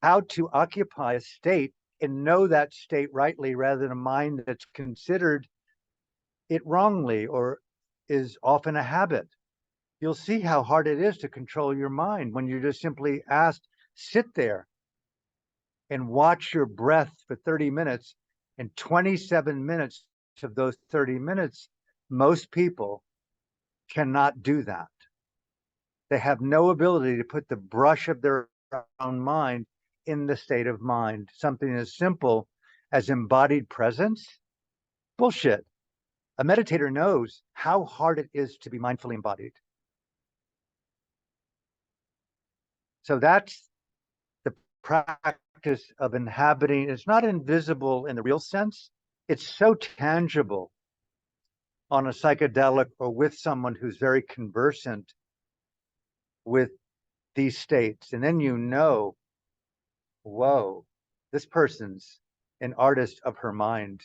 how to occupy a state and know that state rightly rather than a mind that's considered it wrongly or is often a habit. You'll see how hard it is to control your mind when you're just simply asked, sit there and watch your breath for 30 minutes. And 27 minutes of those 30 minutes, most people cannot do that. They have no ability to put the brush of their own mind in the state of mind. Something as simple as embodied presence. Bullshit. A meditator knows how hard it is to be mindfully embodied. So that's the practice of inhabiting. It's not invisible in the real sense. It's so tangible on a psychedelic or with someone who's very conversant with these states. And then you know, whoa, this person's an artist of her mind.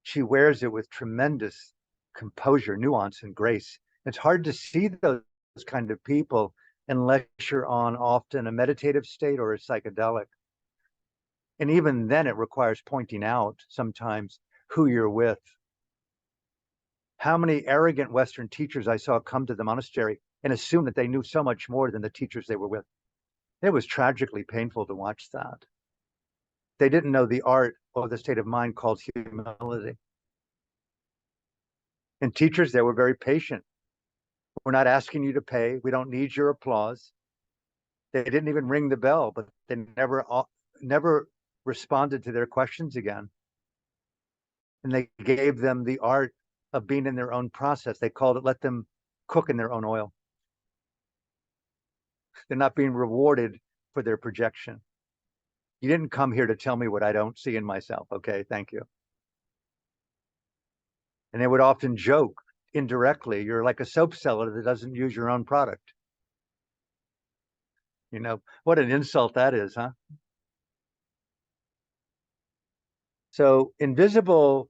She wears it with tremendous composure, nuance, and grace. It's hard to see those kind of people unless you're on often a meditative state or a psychedelic. And even then it requires pointing out sometimes who you're with. How many arrogant Western teachers I saw come to the monastery and assume that they knew so much more than the teachers they were with. It was tragically painful to watch that. They didn't know the art or the state of mind called humility. And teachers, they were very patient. We're not asking you to pay. We don't need your applause. They didn't even ring the bell, but they never responded to their questions again. And they gave them the art of being in their own process. They called it, let them cook in their own oil. They're not being rewarded for their projection. You didn't come here to tell me what I don't see in myself. Okay, thank you. And they would often joke indirectly, you're like a soap seller that doesn't use your own product. You know, what an insult that is, huh? So invisible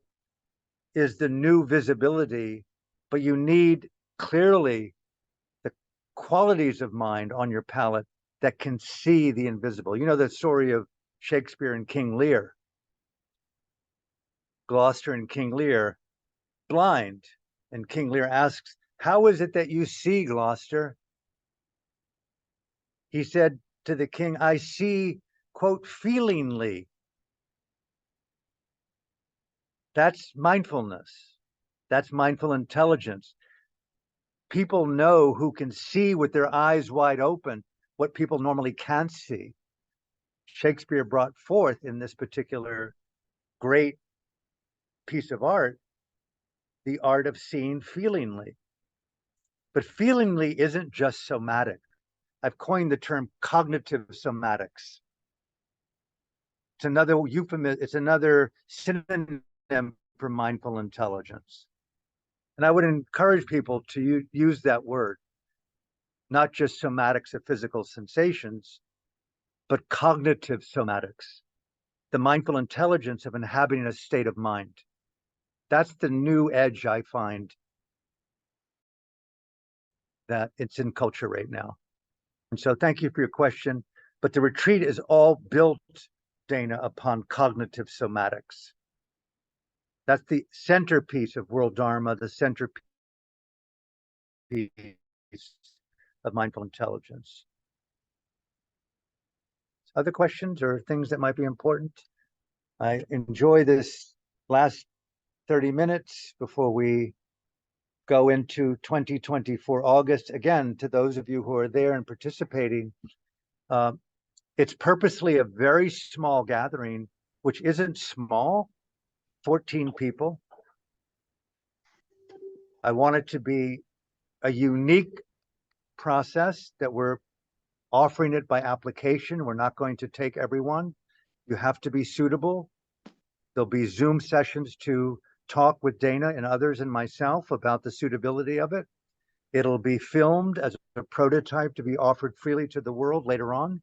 is the new visibility, but you need clearly the qualities of mind on your palette that can see the invisible. You know the story of Shakespeare and King Lear. Gloucester and King Lear, blind. And King Lear asks, how is it that you see, Gloucester? He said to the king, I see, quote, feelingly. That's mindfulness. That's mindful intelligence. People know who can see with their eyes wide open what people normally can't see. Shakespeare brought forth in this particular great piece of art the art of seeing feelingly. But feelingly isn't just somatic. I've coined the term cognitive somatics. It's another euphemism, it's another synonym for mindful intelligence. And I would encourage people to use that word, not just somatics of physical sensations, but cognitive somatics, the mindful intelligence of inhabiting a state of mind. That's the new edge I find that it's in culture right now. And so thank you for your question. But the retreat is all built, Dana, upon cognitive somatics. That's the centerpiece of World Dharma, the centerpiece of mindful intelligence. Other questions or things that might be important? I enjoy this last 30 minutes before we go into 2024 August. Again, to those of you who are there and participating, it's purposely a very small gathering, which isn't small, 14 people. I want it to be a unique process that we're offering it by application. We're not going to take everyone. You have to be suitable. There'll be Zoom sessions to talk with Dana and others and myself about the suitability of it. It'll be filmed as a prototype to be offered freely to the world later on.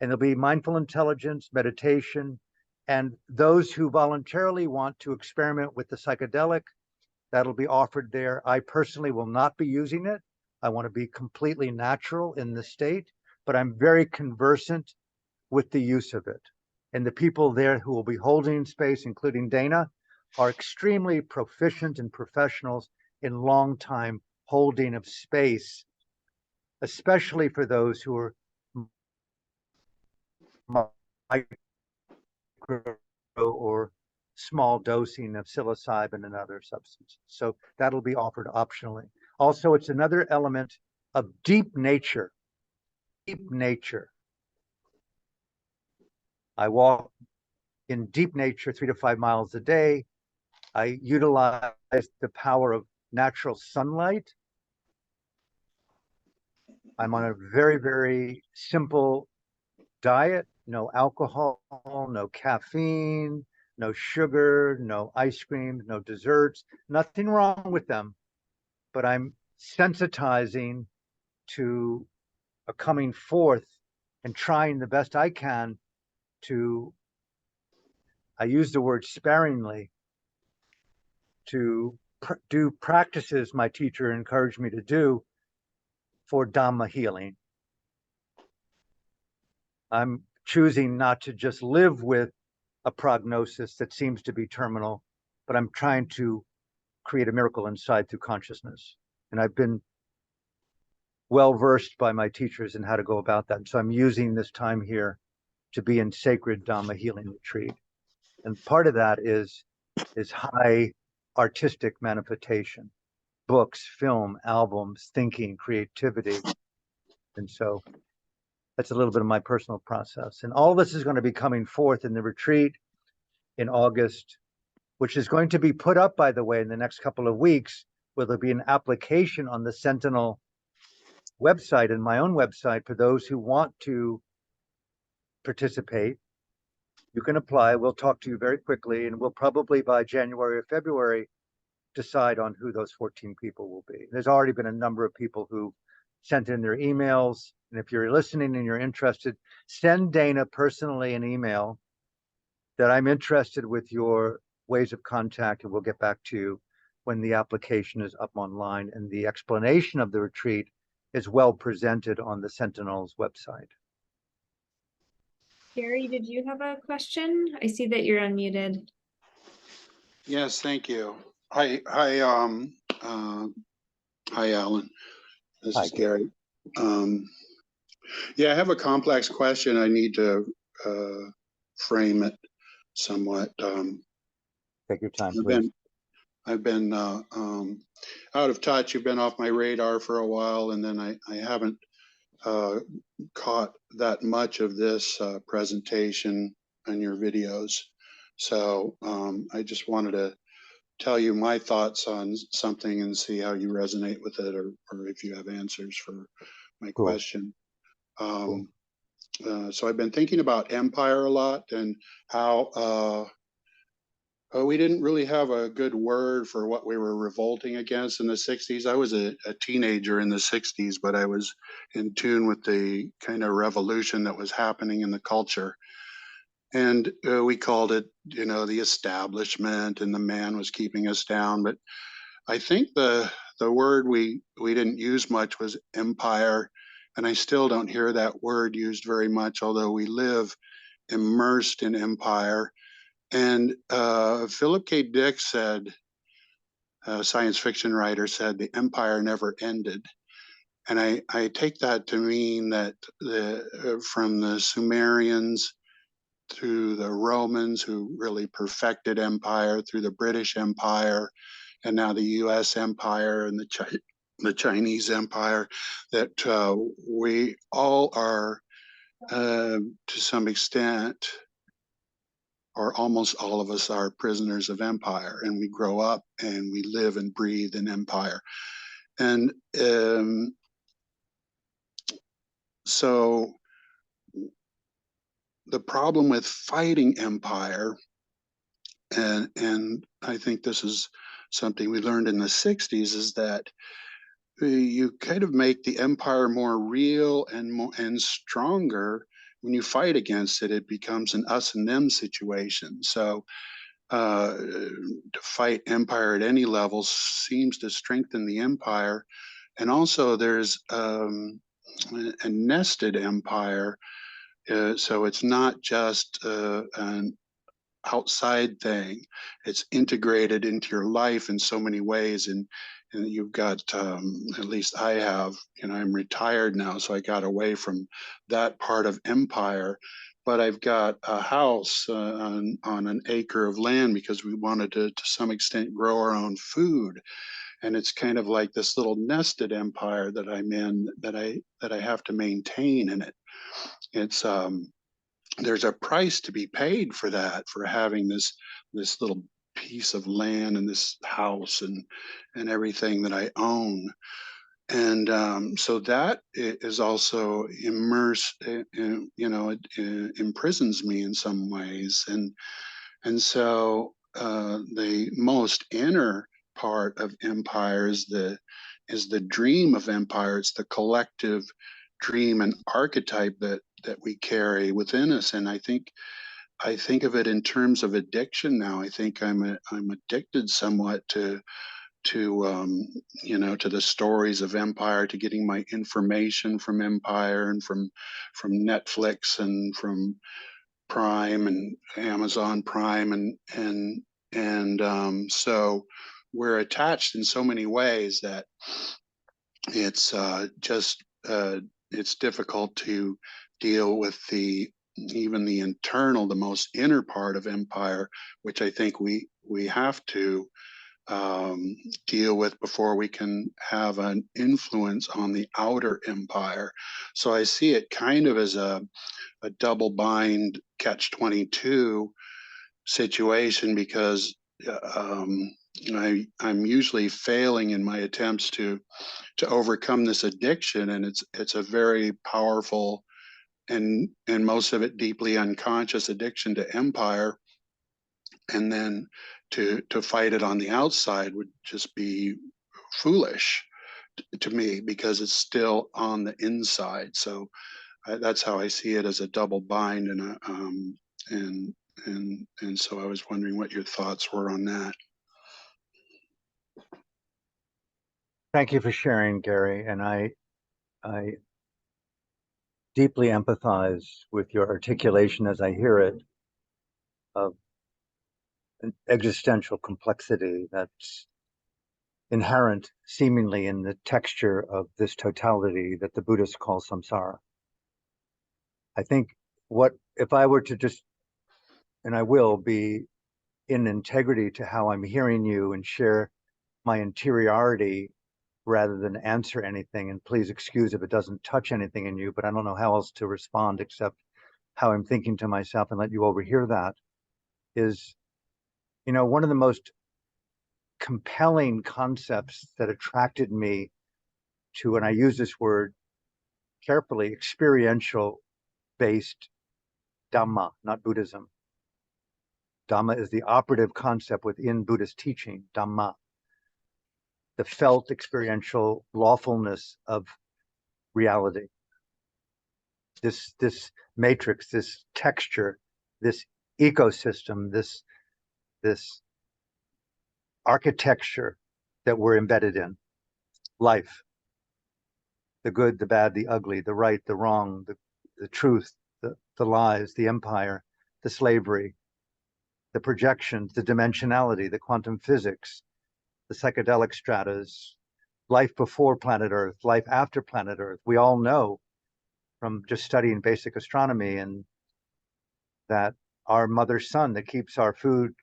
And there'll be mindful intelligence, meditation, and those who voluntarily want to experiment with the psychedelic, that'll be offered there. I personally will not be using it. I want to be completely natural in the state, but I'm very conversant with the use of it. And the people there who will be holding space, including Dana, are extremely proficient and professionals in long time holding of space, especially for those who are micro or small dosing of psilocybin and other substances. So that'll be offered optionally. Also, it's another element of deep nature. Deep nature. I walk in deep nature 3 to 5 miles a day. I utilize the power of natural sunlight. I'm on a very, very simple diet, no alcohol, no caffeine, no sugar, no ice cream, no desserts, nothing wrong with them. But I'm sensitizing to a coming forth and trying the best I can to, I use the word sparingly, to do practices my teacher encouraged me to do for Dhamma healing. I'm choosing not to just live with a prognosis that seems to be terminal, but I'm trying to create a miracle inside through consciousness. And I've been well versed by my teachers in how to go about that. So I'm using this time here to be in sacred Dhamma healing retreat. And part of that is high artistic manifestation, books, film, albums, thinking, creativity. And so that's a little bit of my personal process. And all this is going to be coming forth in the retreat in August, which is going to be put up, by the way, in the next couple of weeks, where there'll be an application on the Sentinel website and my own website for those who want to participate. You can apply. We'll talk to you very quickly, and we'll probably by January or February decide on who those 14 people will be. There's already been a number of people who sent in their emails. And if you're listening and you're interested, send Dana personally an email that I'm interested with your ways of contact, and we'll get back to you when the application is up online and the explanation of the retreat is well presented on the Sentinel's website. Gary, did you have a question? I see that you're unmuted. Yes, thank you. Hi, Alan. This is Gary. Yeah, I have a complex question. I need to frame it somewhat. Take your time, please. I've been out of touch. You've been off my radar for a while, and then I haven't caught that much of this presentation and your videos. So I just wanted to tell you my thoughts on something and see how you resonate with it, or if you have answers for my question. So I've been thinking about empire a lot and how we didn't really have a good word for what we were revolting against in the 60s. I was a teenager in the 60s, but I was in tune with the kind of revolution that was happening in the culture. And we called it, the establishment, and the man was keeping us down. But I think the word we didn't use much was empire. And I still don't hear that word used very much, although we live immersed in empire. And Philip K. Dick said, a science fiction writer, said the empire never ended. And I take that to mean that from the Sumerians through the Romans, who really perfected empire, through the British Empire, and now the U.S. Empire and the Chinese Empire, that we all are, to some extent, or almost all of us are prisoners of empire, and we grow up and we live and breathe in empire. And so the problem with fighting empire, and I think this is something we learned in the 60s, is that you kind of make the empire more real and stronger. When you fight against it, it becomes an us and them situation. So to fight empire at any level seems to strengthen the empire. And also there's a nested empire. So it's not just an outside thing. It's integrated into your life in so many ways. And you've got, at least I have, I'm retired now, so I got away from that part of empire. But I've got a house on an acre of land because we wanted to some extent grow our own food. And it's kind of like this little nested empire that I'm in, that I have to maintain. And it's there's a price to be paid for that, for having this little piece of land and this house and everything that I own. And so that is also immersed it imprisons me in some ways. And so the most inner part of empire is the dream of empire. It's the collective dream and archetype that we carry within us. And I think of it in terms of addiction now. I think I'm addicted somewhat to the stories of empire, to getting my information from empire and from Netflix and from Prime and Amazon Prime and so we're attached in so many ways that it's just it's difficult to deal with even the internal, the most inner part of empire, which I think we have to deal with before we can have an influence on the outer empire. So I see it kind of as a double bind catch-22 situation, because I'm usually failing in my attempts to overcome this addiction, and it's a very powerful and most of it deeply unconscious addiction to empire. And then to fight it on the outside would just be foolish to me, because it's still on the inside. So that's how I see it, as a double bind. And so I was wondering what your thoughts were on that. Thank you for sharing, Gary. And I deeply empathize with your articulation as I hear it of an existential complexity that's inherent seemingly in the texture of this totality that the Buddhists call samsara. I think if I were to just, and I will be in integrity to how I'm hearing you and share my interiority rather than answer anything, and please excuse if it doesn't touch anything in you, but I don't know how else to respond except how I'm thinking to myself and let you overhear that, is, one of the most compelling concepts that attracted me to, and I use this word carefully, experiential based Dhamma, not Buddhism. Dhamma is the operative concept within Buddhist teaching, Dhamma, the felt experiential lawfulness of reality. This matrix, this texture, this ecosystem, this architecture that we're embedded in. Life, the good, the bad, the ugly, the right, the wrong, the truth, the lies, the empire, the slavery, the projections, the dimensionality, the quantum physics, the psychedelic stratas, life before planet Earth, life after planet Earth. We all know from just studying basic astronomy and that our mother sun that keeps our food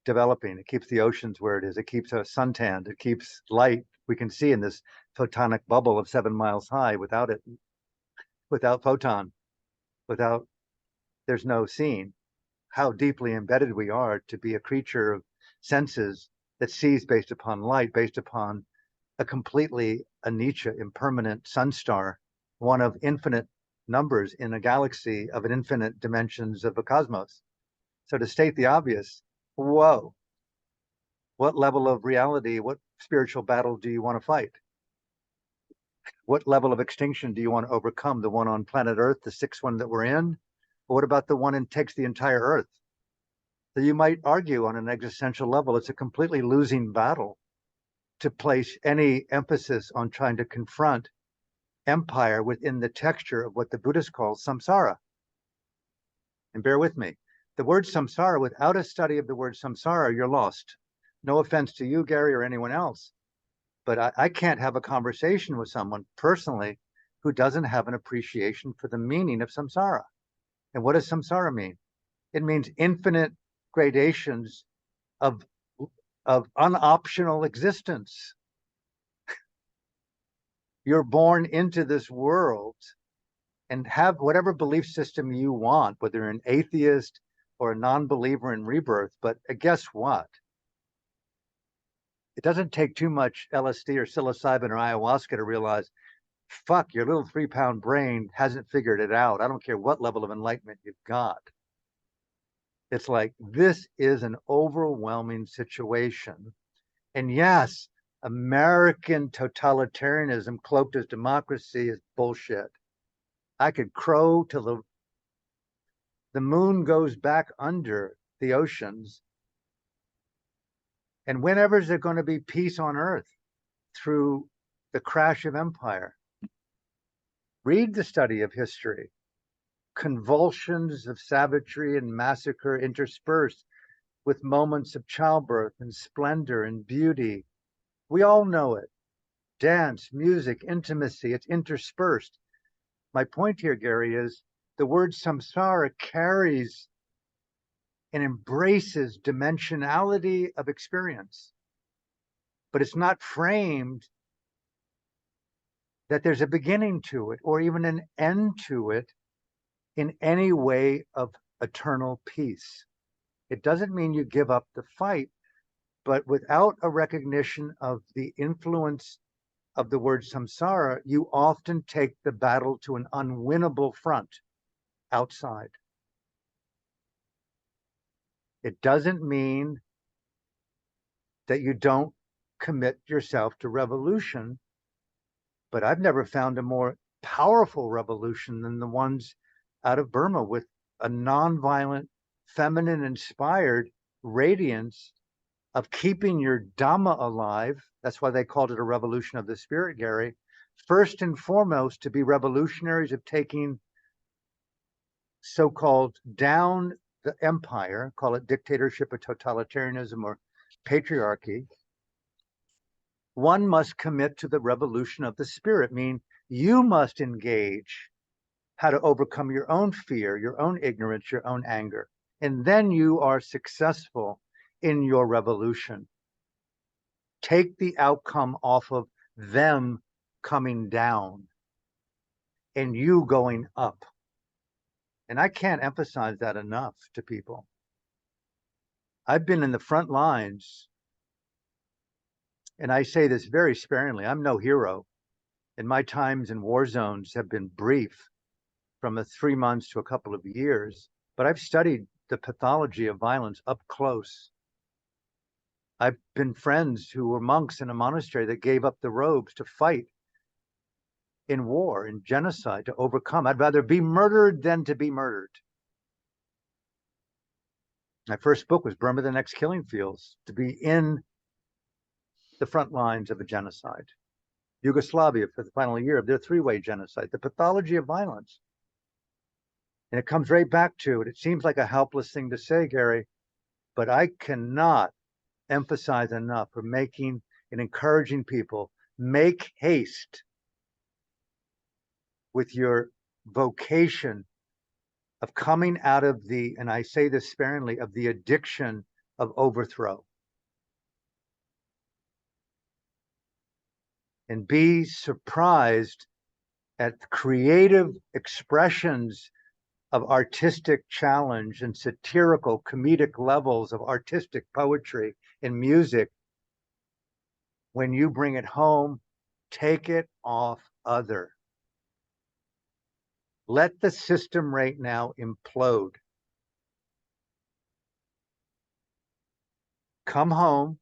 developing, it keeps the oceans where it is, it keeps us suntanned, it keeps light we can see in this photonic bubble of 7 miles high. Without it, without photon, there's no seeing. How deeply embedded we are to be a creature of senses that sees based upon light, based upon a completely anicca, impermanent sun star, one of infinite numbers in a galaxy of an infinite dimensions of a cosmos. So to state the obvious, whoa, what level of reality, what spiritual battle do you want to fight? What level of extinction do you want to overcome? The one on planet Earth, the sixth one that we're in? Or what about the one that takes the entire Earth? So you might argue on an existential level, it's a completely losing battle to place any emphasis on trying to confront empire within the texture of what the Buddhists call samsara. And bear with me, the word samsara, without a study of the word samsara, you're lost. No offense to you, Gary, or anyone else, but I can't have a conversation with someone personally who doesn't have an appreciation for the meaning of samsara. And what does samsara mean? It means infinite gradations of unoptional existence. You're born into this world and have whatever belief system you want, whether you're an atheist or a non-believer in rebirth. But guess what? It doesn't take too much LSD or psilocybin or ayahuasca to realize, fuck, your little 3-pound brain hasn't figured it out. I don't care what level of enlightenment you've got. It's like, this is an overwhelming situation. And yes, American totalitarianism cloaked as democracy is bullshit. I could crow till the moon goes back under the oceans. And whenever is there going to be peace on earth through the crash of empire? Read the study of history. Convulsions of savagery and massacre interspersed with moments of childbirth and splendor and beauty. We all know it. Dance, music, intimacy, it's interspersed. My point here, Gary, is the word samsara carries and embraces dimensionality of experience, but it's not framed that there's a beginning to it or even an end to it in any way of eternal peace. It doesn't mean you give up the fight, but without a recognition of the influence of the word samsara, you often take the battle to an unwinnable front outside. It doesn't mean that you don't commit yourself to revolution, but I've never found a more powerful revolution than the ones out of Burma, with a nonviolent, feminine-inspired radiance of keeping your Dhamma alive. That's why they called it a revolution of the spirit, Gary. First and foremost, to be revolutionaries of taking so-called down the empire, call it dictatorship or totalitarianism or patriarchy. One must commit to the revolution of the spirit, meaning you must engage how to overcome your own fear, your own ignorance, your own anger. And then you are successful in your revolution. Take the outcome off of them coming down and you going up. And I can't emphasize that enough to people. I've been in the front lines, and I say this very sparingly. I'm no hero, and my times in war zones have been brief, from 3 months to a couple of years, but I've studied the pathology of violence up close. I've been friends who were monks in a monastery that gave up the robes to fight in war, in genocide, to overcome. I'd rather be murdered than to be murdered. My first book was Burma, the Next Killing Fields, to be in the front lines of a genocide. Yugoslavia, for the final year of their 3-way genocide, the pathology of violence. And it comes right back to it. It seems like a helpless thing to say, Gary, but I cannot emphasize enough for making and encouraging people, make haste with your vocation of coming out of the, and I say this sparingly, of the addiction of overthrow. And be surprised at creative expressions of artistic challenge and satirical comedic levels of artistic poetry and music. When you bring it home, take it off other. Let the system right now implode. Come home,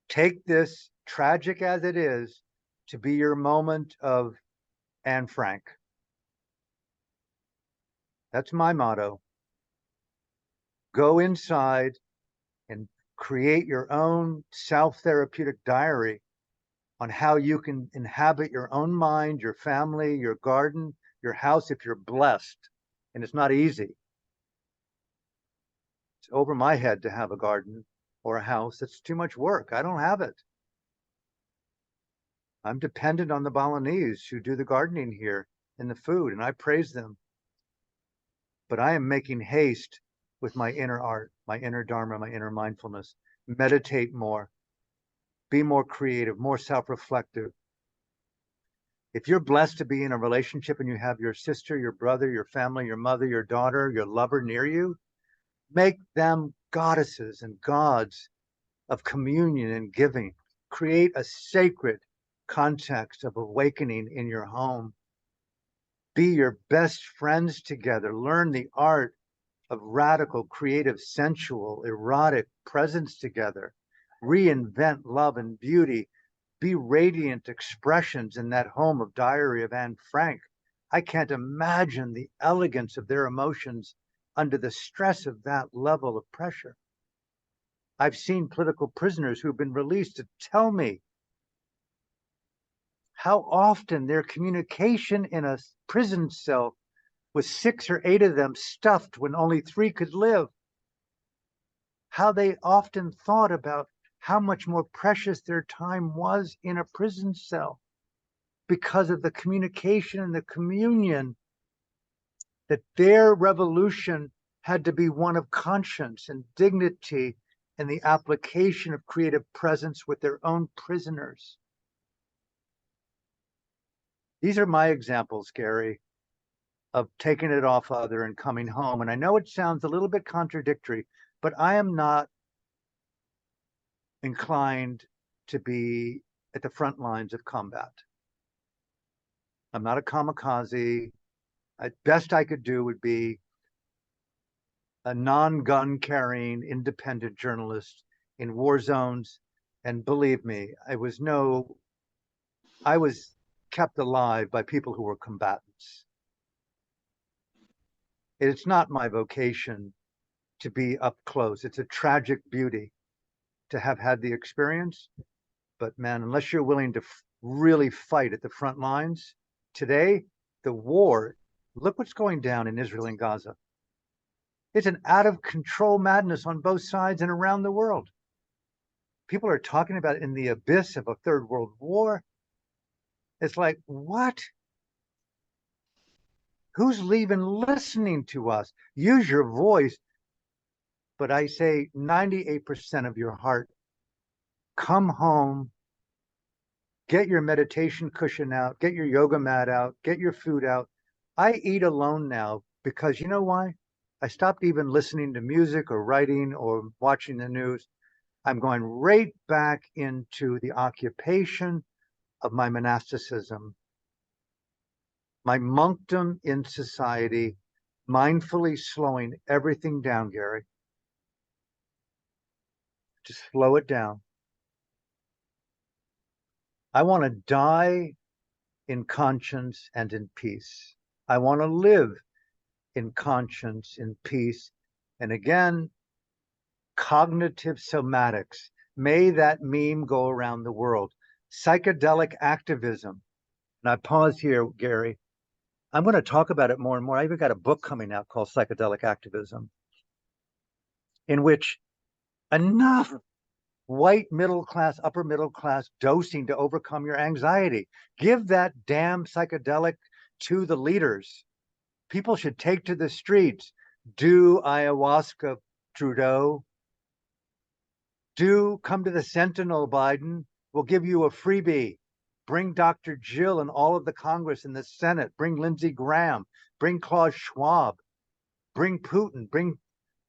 take this, tragic as it is, to be your moment of Anne Frank. That's my motto. Go inside and create your own self-therapeutic diary on how you can inhabit your own mind, your family, your garden, your house, if you're blessed. And it's not easy. It's over my head to have a garden or a house. It's too much work. I don't have it. I'm dependent on the Balinese who do the gardening here and the food, and I praise them. But I am making haste with my inner art, my inner dharma, my inner mindfulness. Meditate more, be more creative, more self-reflective. If you're blessed to be in a relationship and you have your sister, your brother, your family, your mother, your daughter, your lover near you, make them goddesses and gods of communion and giving. Create a sacred context of awakening in your home. Be your best friends together. Learn the art of radical, creative, sensual, erotic presence together. Reinvent love and beauty. Be radiant expressions in that home of Diary of Anne Frank. I can't imagine the elegance of their emotions under the stress of that level of pressure. I've seen political prisoners who've been released to tell me how often their communication in a prison cell with 6 or 8 of them stuffed when only 3 could live. How they often thought about how much more precious their time was in a prison cell because of the communication and the communion, that their revolution had to be one of conscience and dignity and the application of creative presence with their own prisoners. These are my examples, Gary, of taking it off other and coming home. And I know it sounds a little bit contradictory, but I am not inclined to be at the front lines of combat. I'm not a kamikaze. At best I could do would be a non-gun carrying independent journalist in war zones. And believe me, I was kept alive by people who were combatants. It's not my vocation to be up close. It's a tragic beauty to have had the experience. But man, unless you're willing to really fight at the front lines, today, the war, look what's going down in Israel and Gaza. It's an out of control madness on both sides and around the world. People are talking about it in the abyss of a third world war. It's like, what? Who's even listening to us? Use your voice. But I say 98% of your heart. Come home, get your meditation cushion out, get your yoga mat out, get your food out. I eat alone now because you know why? I stopped even listening to music or writing or watching the news. I'm going right back into the occupation of my monasticism, my monkdom in society, mindfully slowing everything down, Gary. Just slow it down. I want to die in conscience and in peace. I want to live in conscience, in peace. And again, cognitive somatics. May that meme go around the world. Psychedelic activism. And I pause here, Gary. I'm going to talk about it more and more. I even got a book coming out called Psychedelic Activism, in which enough white middle class, upper middle class dosing to overcome your anxiety. Give that damn psychedelic to the leaders. People should take to the streets. Do ayahuasca, Trudeau. Do come to the Sentinel, Biden. We'll give you a freebie. Bring Dr. Jill and all of the Congress and the Senate. Bring Lindsey Graham. Bring Klaus Schwab. Bring Putin. Bring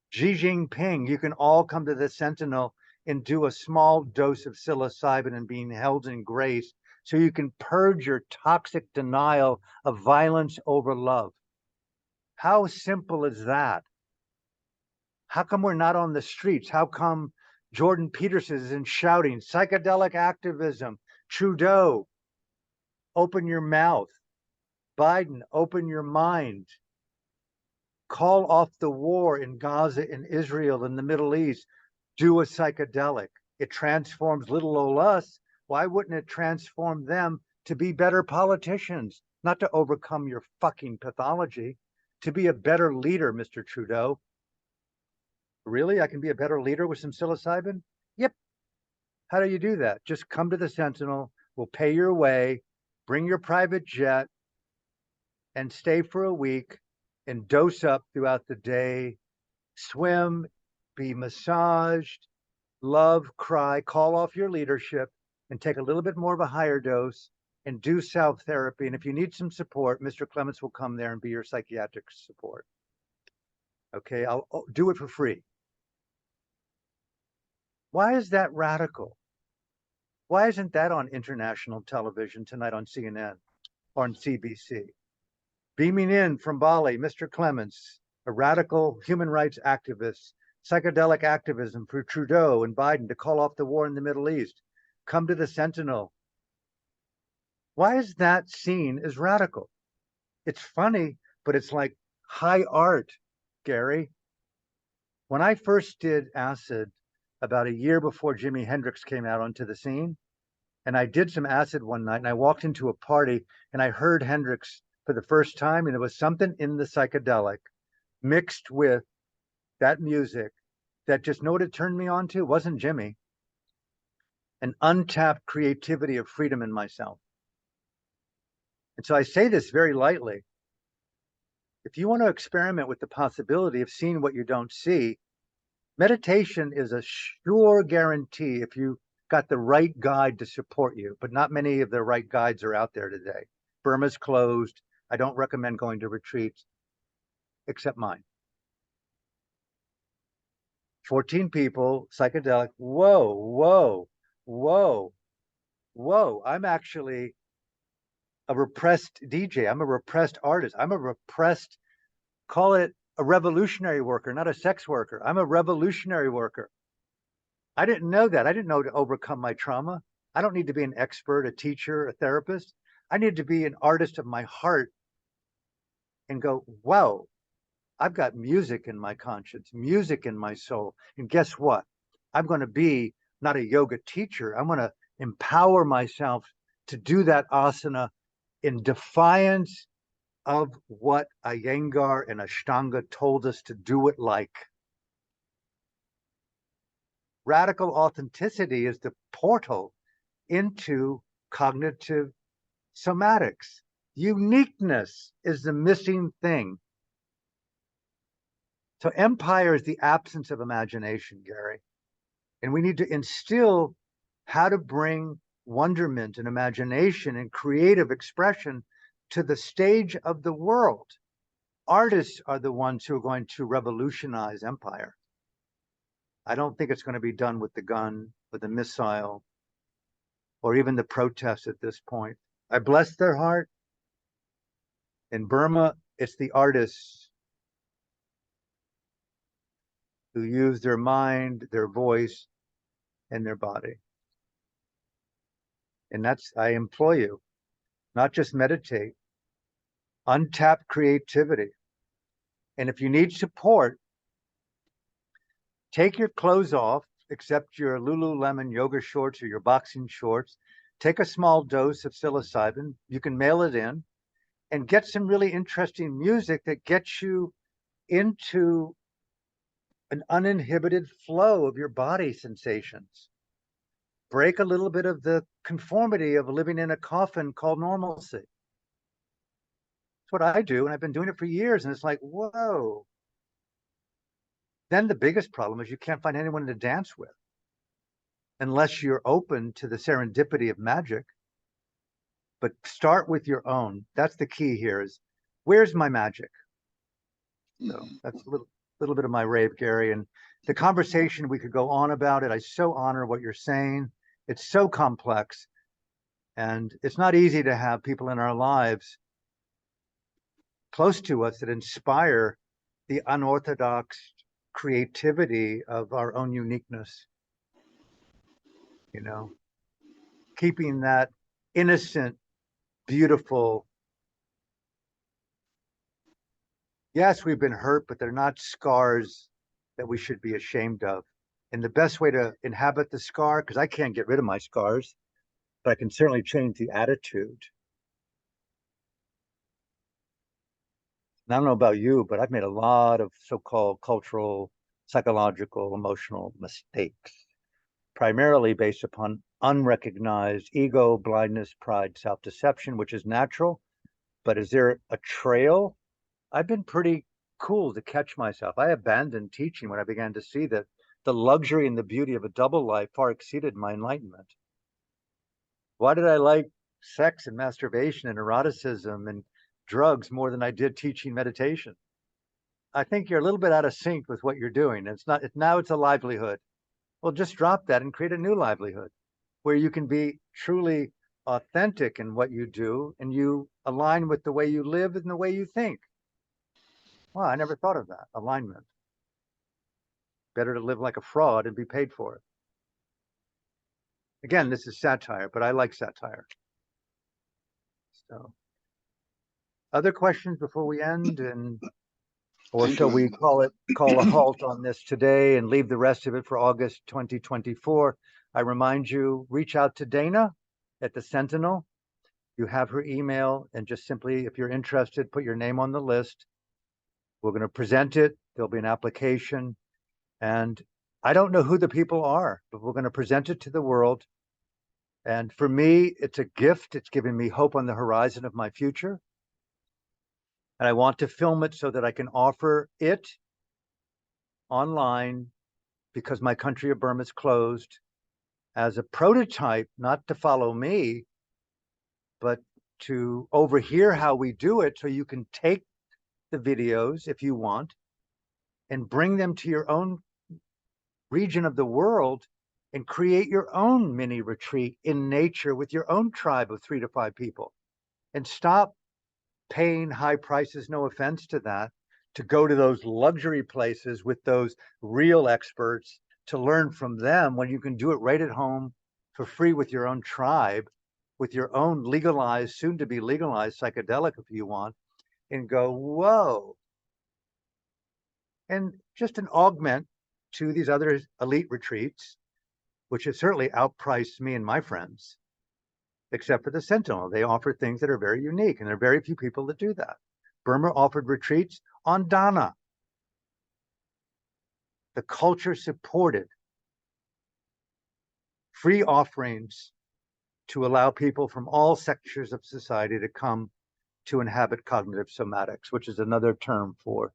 Xi Jinping. You can all come to the Sentinel and do a small dose of psilocybin and being held in grace so you can purge your toxic denial of violence over love. How simple is that? How come we're not on the streets? How come Jordan Peterson isn't shouting, psychedelic activism, Trudeau, open your mouth, Biden, open your mind, call off the war in Gaza, in Israel, in the Middle East, do a psychedelic. It transforms little old us. Why wouldn't it transform them to be better politicians, not to overcome your fucking pathology, to be a better leader, Mr. Trudeau? Really? I can be a better leader with some psilocybin? Yep. How do you do that? Just come to the Sentinel. We'll pay your way, bring your private jet, and stay for a week and dose up throughout the day, swim, be massaged, love, cry, call off your leadership, and take a little bit more of a higher dose and do self therapy. And if you need some support, Mr. Clements will come there and be your psychiatric support. Okay, I'll do it for free. Why is that radical? Why isn't that on international television tonight on CNN or on CBC? Beaming in from Bali, Mr. Clements, a radical human rights activist, psychedelic activism for Trudeau and Biden to call off the war in the Middle East. Come to the Sentinel. Why is that seen as radical? It's funny, but it's like high art, Gary. When I first did acid about a year before Jimi Hendrix came out onto the scene, and I did some acid one night, and I walked into a party and I heard Hendrix for the first time, and there was something in the psychedelic mixed with that music that just know what it turned me on to? It wasn't Jimmy. An untapped creativity of freedom in myself. And so I say this very lightly. If you want to experiment with the possibility of seeing what you don't see, meditation is a sure guarantee if you got the right guide to support you, but not many of the right guides are out there today. Burma's closed. I don't recommend going to retreats, except mine. 14 people, psychedelic. Whoa, whoa, whoa, whoa. I'm actually a repressed DJ. I'm a repressed artist. I'm a repressed, call it a revolutionary worker, not a sex worker. I'm a revolutionary worker. I didn't know that. I didn't know to overcome my trauma. I don't need to be an expert, a teacher, a therapist. I need to be an artist of my heart and go, wow, I've got music in my conscience, music in my soul. And guess what? I'm going to be not a yoga teacher. I'm going to empower myself to do that asana in defiance of what Iyengar and Ashtanga told us to do it like. Radical authenticity is the portal into cognitive somatics. Uniqueness is the missing thing. So empire is the absence of imagination, Gary. And we need to instill how to bring wonderment and imagination and creative expression to the stage of the world. Artists are the ones who are going to revolutionize empire. I don't think it's going to be done with the gun, with the missile, or even the protests at this point. I bless their heart. In Burma, it's the artists who use their mind, their voice, and their body. And that's, I implore you, not just meditate, untap creativity. And if you need support, take your clothes off, except your Lululemon yoga shorts or your boxing shorts. Take a small dose of psilocybin. You can mail it in and get some really interesting music that gets you into an uninhibited flow of your body sensations. Break a little bit of the conformity of living in a coffin called normalcy. That's what I do, and I've been doing it for years, and it's like, whoa. Then the biggest problem is you can't find anyone to dance with unless you're open to the serendipity of magic. But start with your own. That's the key here is, where's my magic? So that's a little bit of my rave, Gary. And the conversation, we could go on about it. I so honor what you're saying. It's so complex. And it's not easy to have people in our lives close to us that inspire the unorthodox creativity of our own uniqueness. You know, keeping that innocent, beautiful. Yes, we've been hurt, but they're not scars that we should be ashamed of. And the best way to inhabit the scar, because I can't get rid of my scars, but I can certainly change the attitude. And I don't know about you, but I've made a lot of so-called cultural, psychological, emotional mistakes, primarily based upon unrecognized ego, blindness, pride, self-deception, which is natural. But is there a trail? I've been pretty cool to catch myself. I abandoned teaching when I began to see that the luxury and the beauty of a double life far exceeded my enlightenment. Why did I like sex and masturbation and eroticism and drugs more than I did teaching meditation? I think you're a little bit out of sync with what you're doing. It's not, now it's a livelihood. Well, just drop that and create a new livelihood where you can be truly authentic in what you do and you align with the way you live and the way you think. Well, I never thought of that. Alignment. Better to live like a fraud and be paid for it. Again, this is satire, but I like satire. So, other questions before we end, or shall we call a halt on this today and leave the rest of it for August 2024? I remind you, reach out to Dana at the Sentinel. You have her email, and just simply, if you're interested, put your name on the list. We're going to present it. There'll be an application, and I don't know who the people are, but we're going to present it to the world. And for me, it's a gift. It's giving me hope on the horizon of my future. And I want to film it so that I can offer it online, because my country of Burma is closed, as a prototype, not to follow me, but to overhear how we do it, so you can take the videos if you want and bring them to your own region of the world and create your own mini retreat in nature with your own tribe of 3 to 5 people, and stop paying high prices, no offense to that, to go to those luxury places with those real experts to learn from them, when you can do it right at home for free with your own tribe, with your own legalized, soon to be legalized psychedelic if you want, and go, whoa. And just an augment to these other elite retreats, which have certainly outpriced me and my friends, except for the Sentinel. They offer things that are very unique, and there are very few people that do that. Burma offered retreats on Dana. The culture supported free offerings to allow people from all sectors of society to come to inhabit cognitive somatics, which is another term for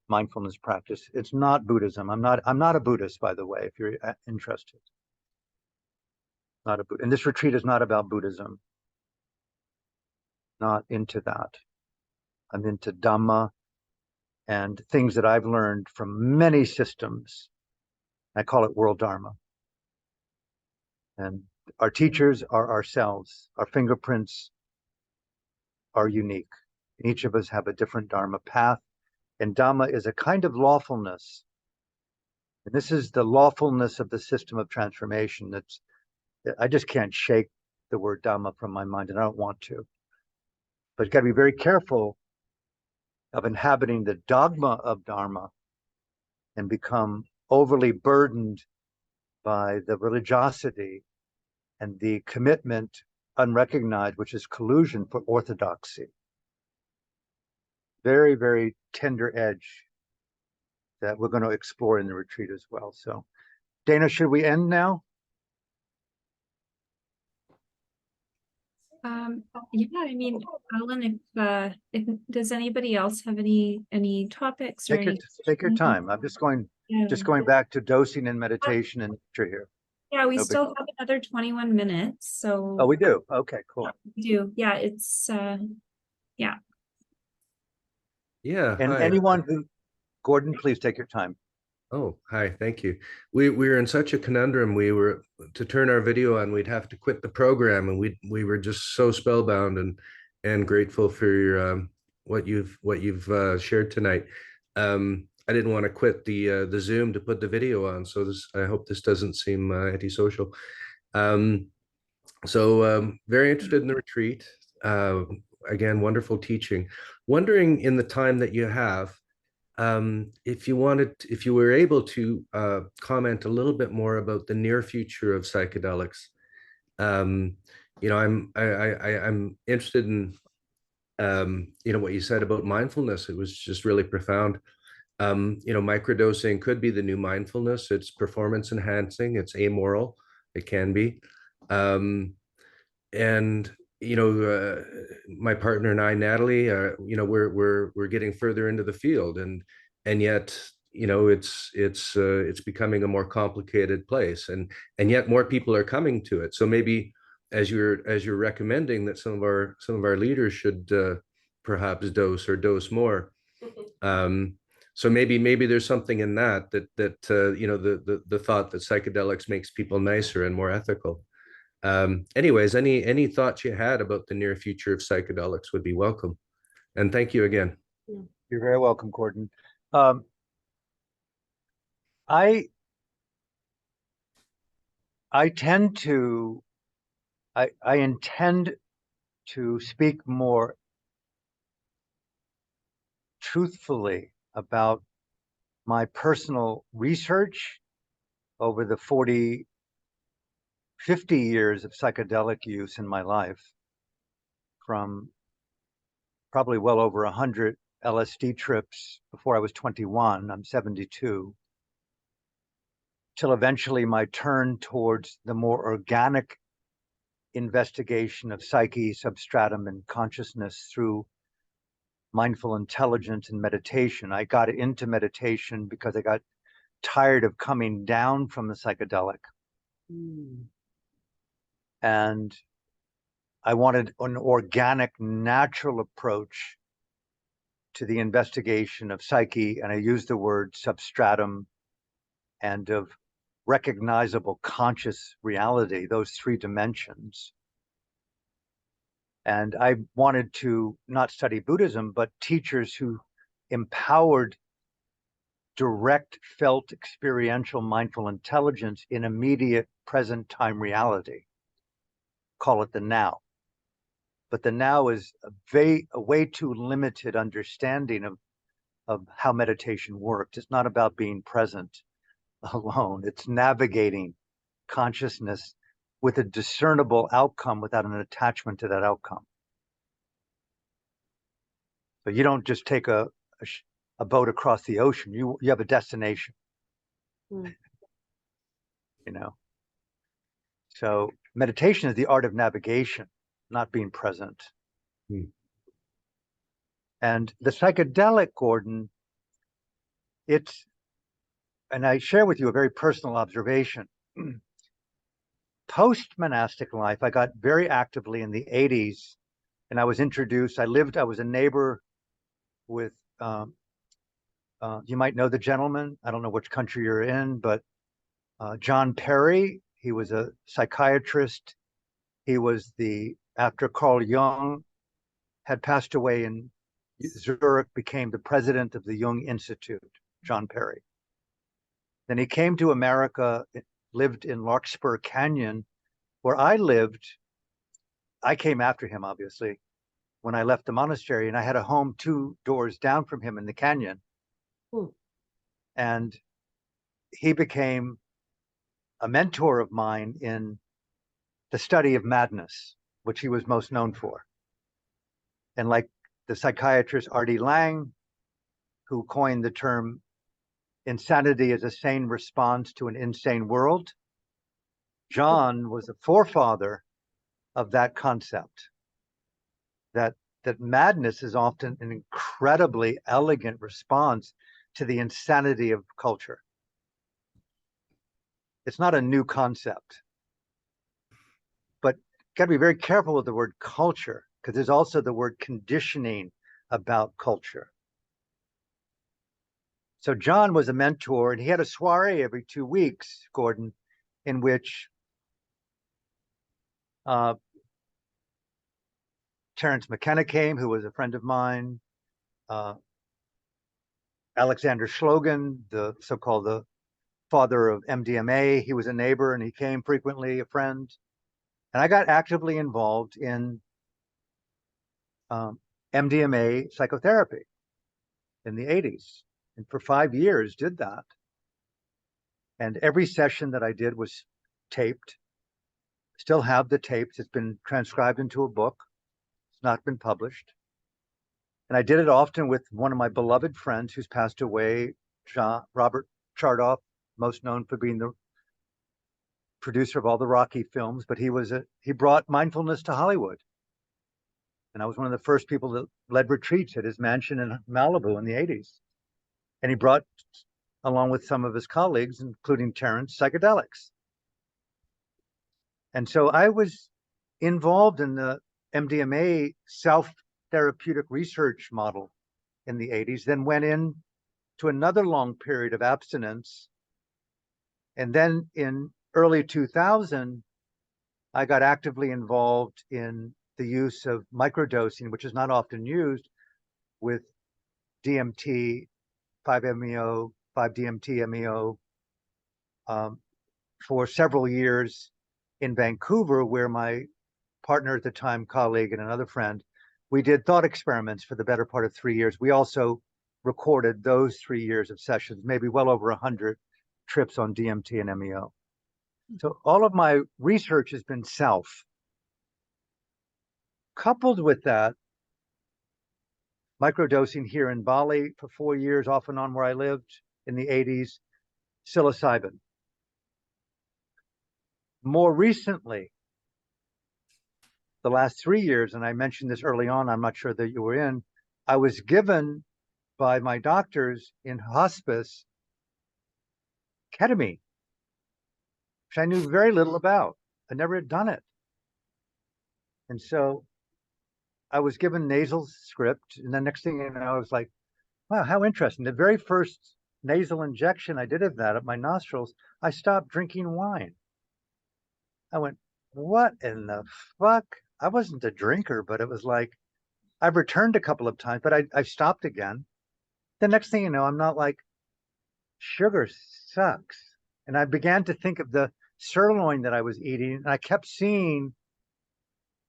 mindfulness practice. It's not Buddhism. I'm not a Buddhist, by the way, if you're interested. Not a Buddhist. And this retreat is not about Buddhism. Not into that. I'm into Dhamma and things that I've learned from many systems. I call it world Dharma. And our teachers are ourselves. Our fingerprints are unique. Each of us have a different Dharma path. And Dhamma is a kind of lawfulness. And this is the lawfulness of the system of transformation. I just can't shake the word Dhamma from my mind, and I don't want to. But you got to be very careful of inhabiting the dogma of Dharma and become overly burdened by the religiosity and the commitment unrecognized, which is collusion for orthodoxy. Very, very tender edge that we're going to explore in the retreat as well. So, Dana, should we end now? Yeah, I mean, Alan, if does anybody else have any topics or Take your time. I'm just going back to dosing and meditation and nature here. Yeah, we No still have another 21 minutes, so. Oh, we do? Okay, cool. We do, yeah, it's, yeah. Yeah. And hi. anyone who, Gordon, please take your time. Oh, hi, thank you. We were in such a conundrum. We were to turn our video on, we'd have to quit the program, and we were just so spellbound and grateful for your what you've shared tonight. I didn't want to quit the Zoom to put the video on, so I hope this doesn't seem antisocial. Very interested in the retreat. Again, wonderful teaching. Wondering, in the time that you have, if you were able to comment a little bit more about the near future of psychedelics. I'm interested in what you said about mindfulness. It was just really profound. Microdosing could be the new mindfulness. It's performance enhancing. It's amoral. It can be. And my partner and I, Natalie, we're getting further into the field, and yet it's becoming a more complicated place, and yet more people are coming to it. So maybe as you're recommending that some of our leaders should perhaps dose more. So maybe there's something in that the thought that psychedelics makes people nicer and more ethical. Anyways, any thoughts you had about the near future of psychedelics would be welcome. And thank you again. You're very welcome, Gordon. I intend to speak more truthfully about my personal research over the 50 years of psychedelic use in my life, from probably well over 100 LSD trips before I was 21. I'm 72. Till eventually my turn towards the more organic investigation of psyche, substratum, and consciousness through mindful intelligence and meditation. I got into meditation because I got tired of coming down from the psychedelic. And I wanted an organic, natural approach to the investigation of psyche, and I used the word substratum, and of recognizable conscious reality, those three dimensions. And I wanted to not study Buddhism, but teachers who empowered direct, felt, experiential mindful intelligence in immediate present time reality. Call it the now. But the now is a way too limited understanding of how meditation works. It's not about being present alone. It's navigating consciousness with a discernible outcome without an attachment to that outcome. So you don't just take a boat across the ocean. You have a destination. So meditation is the art of navigation, not being present. And the psychedelic, Gordon, and I share with you a very personal observation. Post-monastic life, I got very actively in the 80s, and I was introduced. I was a neighbor with, you might know the gentleman. I don't know which country you're in, but John Perry. He was a psychiatrist. He was after Carl Jung had passed away in Zurich, became the president of the Jung Institute, John Perry. Then he came to America, lived in Larkspur Canyon, where I lived. I came after him, obviously, when I left the monastery, and I had a home 2 doors down from him in the canyon. And he became a mentor of mine in the study of madness, which he was most known for. And like the psychiatrist R.D. Laing, who coined the term insanity as a sane response to an insane world, John was a forefather of that concept, that madness is often an incredibly elegant response to the insanity of culture. It's not a new concept, but got to be very careful with the word culture, because there's also the word conditioning about culture. So John was a mentor, and he had a soiree every 2 weeks, Gordon, in which Terence McKenna came, who was a friend of mine, Alexander Shlogan, the so-called the father of MDMA. He was a neighbor, and he came frequently, a friend. And I got actively involved in MDMA psychotherapy in the 80s. And for 5 years did that. And every session that I did was taped. Still have the tapes. It's been transcribed into a book. It's not been published. And I did it often with one of my beloved friends who's passed away, Robert Chardoff, most known for being the producer of all the Rocky films, but he brought mindfulness to Hollywood. And I was one of the first people that led retreats at his mansion in Malibu in the 80s. And he brought, along with some of his colleagues, including Terrence, psychedelics. And so I was involved in the MDMA self-therapeutic research model in the 80s, then went in to another long period of abstinence. And then in early 2000, I got actively involved in the use of microdosing, which is not often used, with DMT, 5-MeO, 5-DMT-MeO, for several years in Vancouver, where my partner at the time, colleague, and another friend, we did thought experiments for the better part of 3 years. We also recorded those 3 years of sessions, maybe well over 100 trips on DMT and MEO. So all of my research has been self. Coupled with that, microdosing here in Bali for 4 years, off and on where I lived in the 80s, psilocybin. More recently, the last 3 years, and I mentioned this early on, I'm not sure that you were in, I was given by my doctors in hospice ketamine, which I knew very little about. I never had done it. And so I was given nasal script, and the next thing you know, I was like, wow, how interesting. The very first nasal injection I did of that at my nostrils, I stopped drinking wine. I went, what in the fuck? I wasn't a drinker, but it was like, I've returned a couple of times, but I stopped again. The next thing you know, I'm not like, sugar sucks. And I began to think of the sirloin that I was eating, and I kept seeing,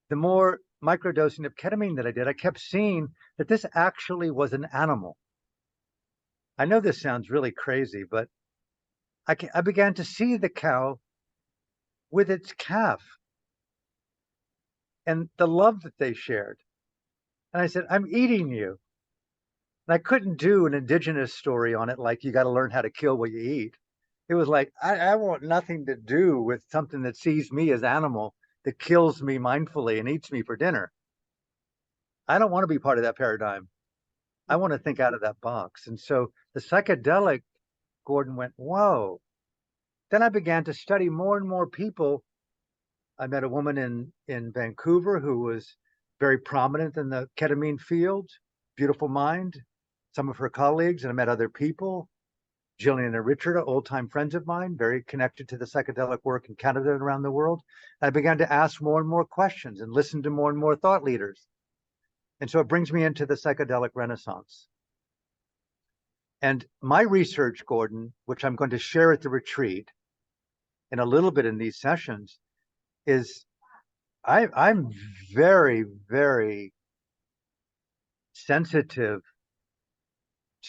the more microdosing of ketamine that I did, I kept seeing that this actually was an animal. I know this sounds really crazy, but I began to see the cow with its calf and the love that they shared. And I said, I'm eating you. And I couldn't do an indigenous story on it, like you got to learn how to kill what you eat. It was like, I want nothing to do with something that sees me as animal, that kills me mindfully and eats me for dinner. I don't want to be part of that paradigm. I want to think out of that box. And so the psychedelic, Gordon, went, whoa. Then I began to study more and more people. I met a woman in Vancouver who was very prominent in the ketamine field, beautiful mind, some of her colleagues, and I met other people. Jillian and Richard, old-time friends of mine, very connected to the psychedelic work in Canada and around the world. I began to ask more and more questions and listen to more and more thought leaders. And so it brings me into the psychedelic renaissance. And my research, Gordon, which I'm going to share at the retreat and a little bit in these sessions, is I'm very, very sensitive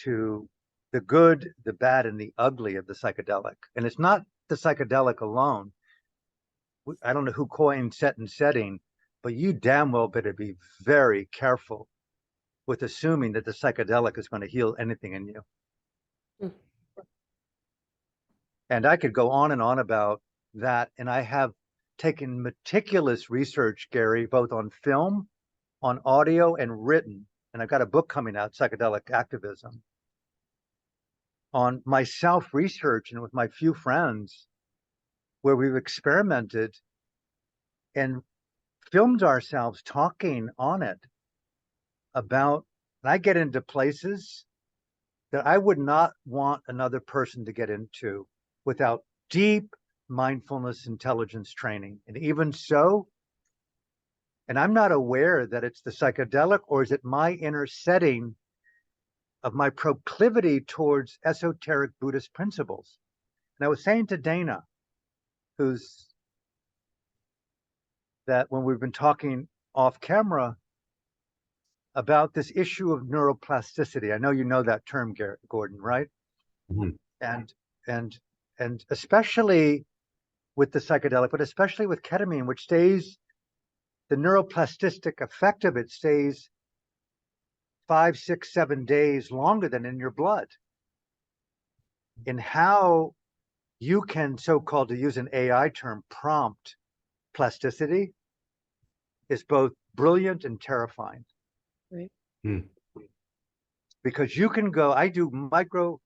to the good, the bad, and the ugly of the psychedelic. And it's not the psychedelic alone. I don't know who coined set and setting, but you damn well better be very careful with assuming that the psychedelic is going to heal anything in you. Mm. And I could go on and on about that. And I have taken meticulous research, Gary, both on film, on audio, and written. And I've got a book coming out, Psychedelic Activism, on my self-research and with my few friends, where we've experimented and filmed ourselves talking on it about, and I get into places that I would not want another person to get into without deep mindfulness intelligence training. And even so, and I'm not aware that it's the psychedelic, or is it my inner setting of my proclivity towards esoteric Buddhist principles. And I was saying to Dana, that when we've been talking off camera, about this issue of neuroplasticity. I know you know that term, Gordon, right? Mhm. And and and especially with the psychedelic, but especially with ketamine, which stays, the neuroplastic effect of it stays 5, 6, 7 days longer than in your blood. In how you can, so-called, to use an AI term, prompt plasticity is both brilliant and terrifying. Right. Hmm. Because you can go, I do micro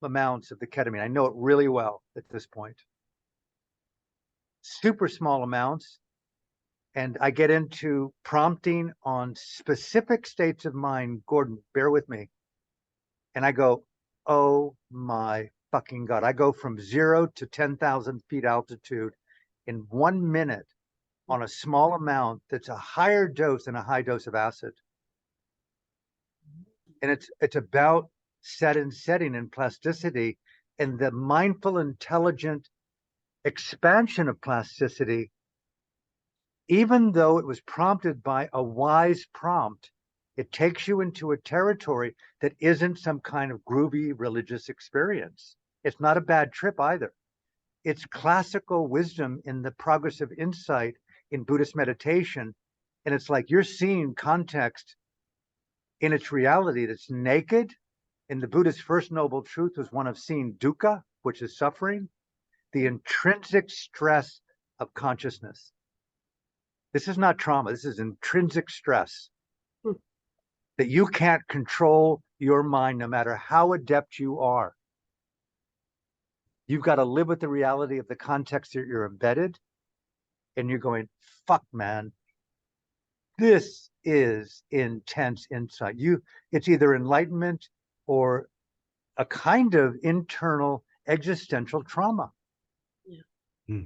amounts of the ketamine. I know it really well at this point. Super small amounts. And I get into prompting on specific states of mind. Gordon, bear with me. And I go, oh my fucking God. I go from 0 to 10,000 feet altitude in 1 minute on a small amount that's a higher dose than a high dose of acid. And it's about setting and plasticity and the mindful, intelligent expansion of plasticity. Even though it was prompted by a wise prompt, it takes you into a territory that isn't some kind of groovy religious experience. It's not a bad trip either. It's classical wisdom in the progressive insight in Buddhist meditation. And it's like you're seeing context in its reality that's naked. And the Buddha's first noble truth was one of seeing dukkha, which is suffering, the intrinsic stress of consciousness. This is not trauma. This is intrinsic stress that you can't control your mind no matter how adept you are. You've got to live with the reality of the context that you're embedded, and you're going, fuck, man, this is intense insight. It's either enlightenment or a kind of internal existential trauma. Yeah. Hmm.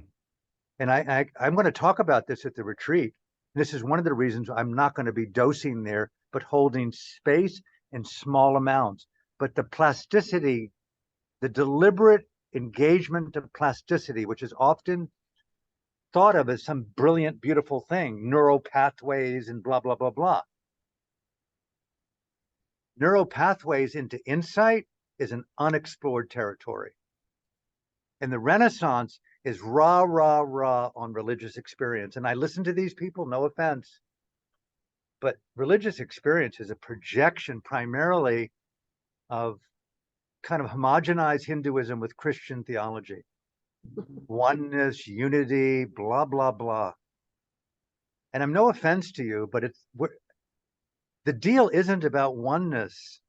And I'm going to talk about this at the retreat. This is one of the reasons I'm not going to be dosing there, but holding space in small amounts. But the plasticity, the deliberate engagement of plasticity, which is often thought of as some brilliant, beautiful thing, neural pathways and blah, blah, blah, blah. Neural pathways into insight is an unexplored territory. And the Renaissance is rah, rah, rah on religious experience. And I listen to these people, no offense, but religious experience is a projection primarily of kind of homogenized Hinduism with Christian theology. Oneness, unity, blah, blah, blah. And I'm no offense to you, but the deal isn't about oneness.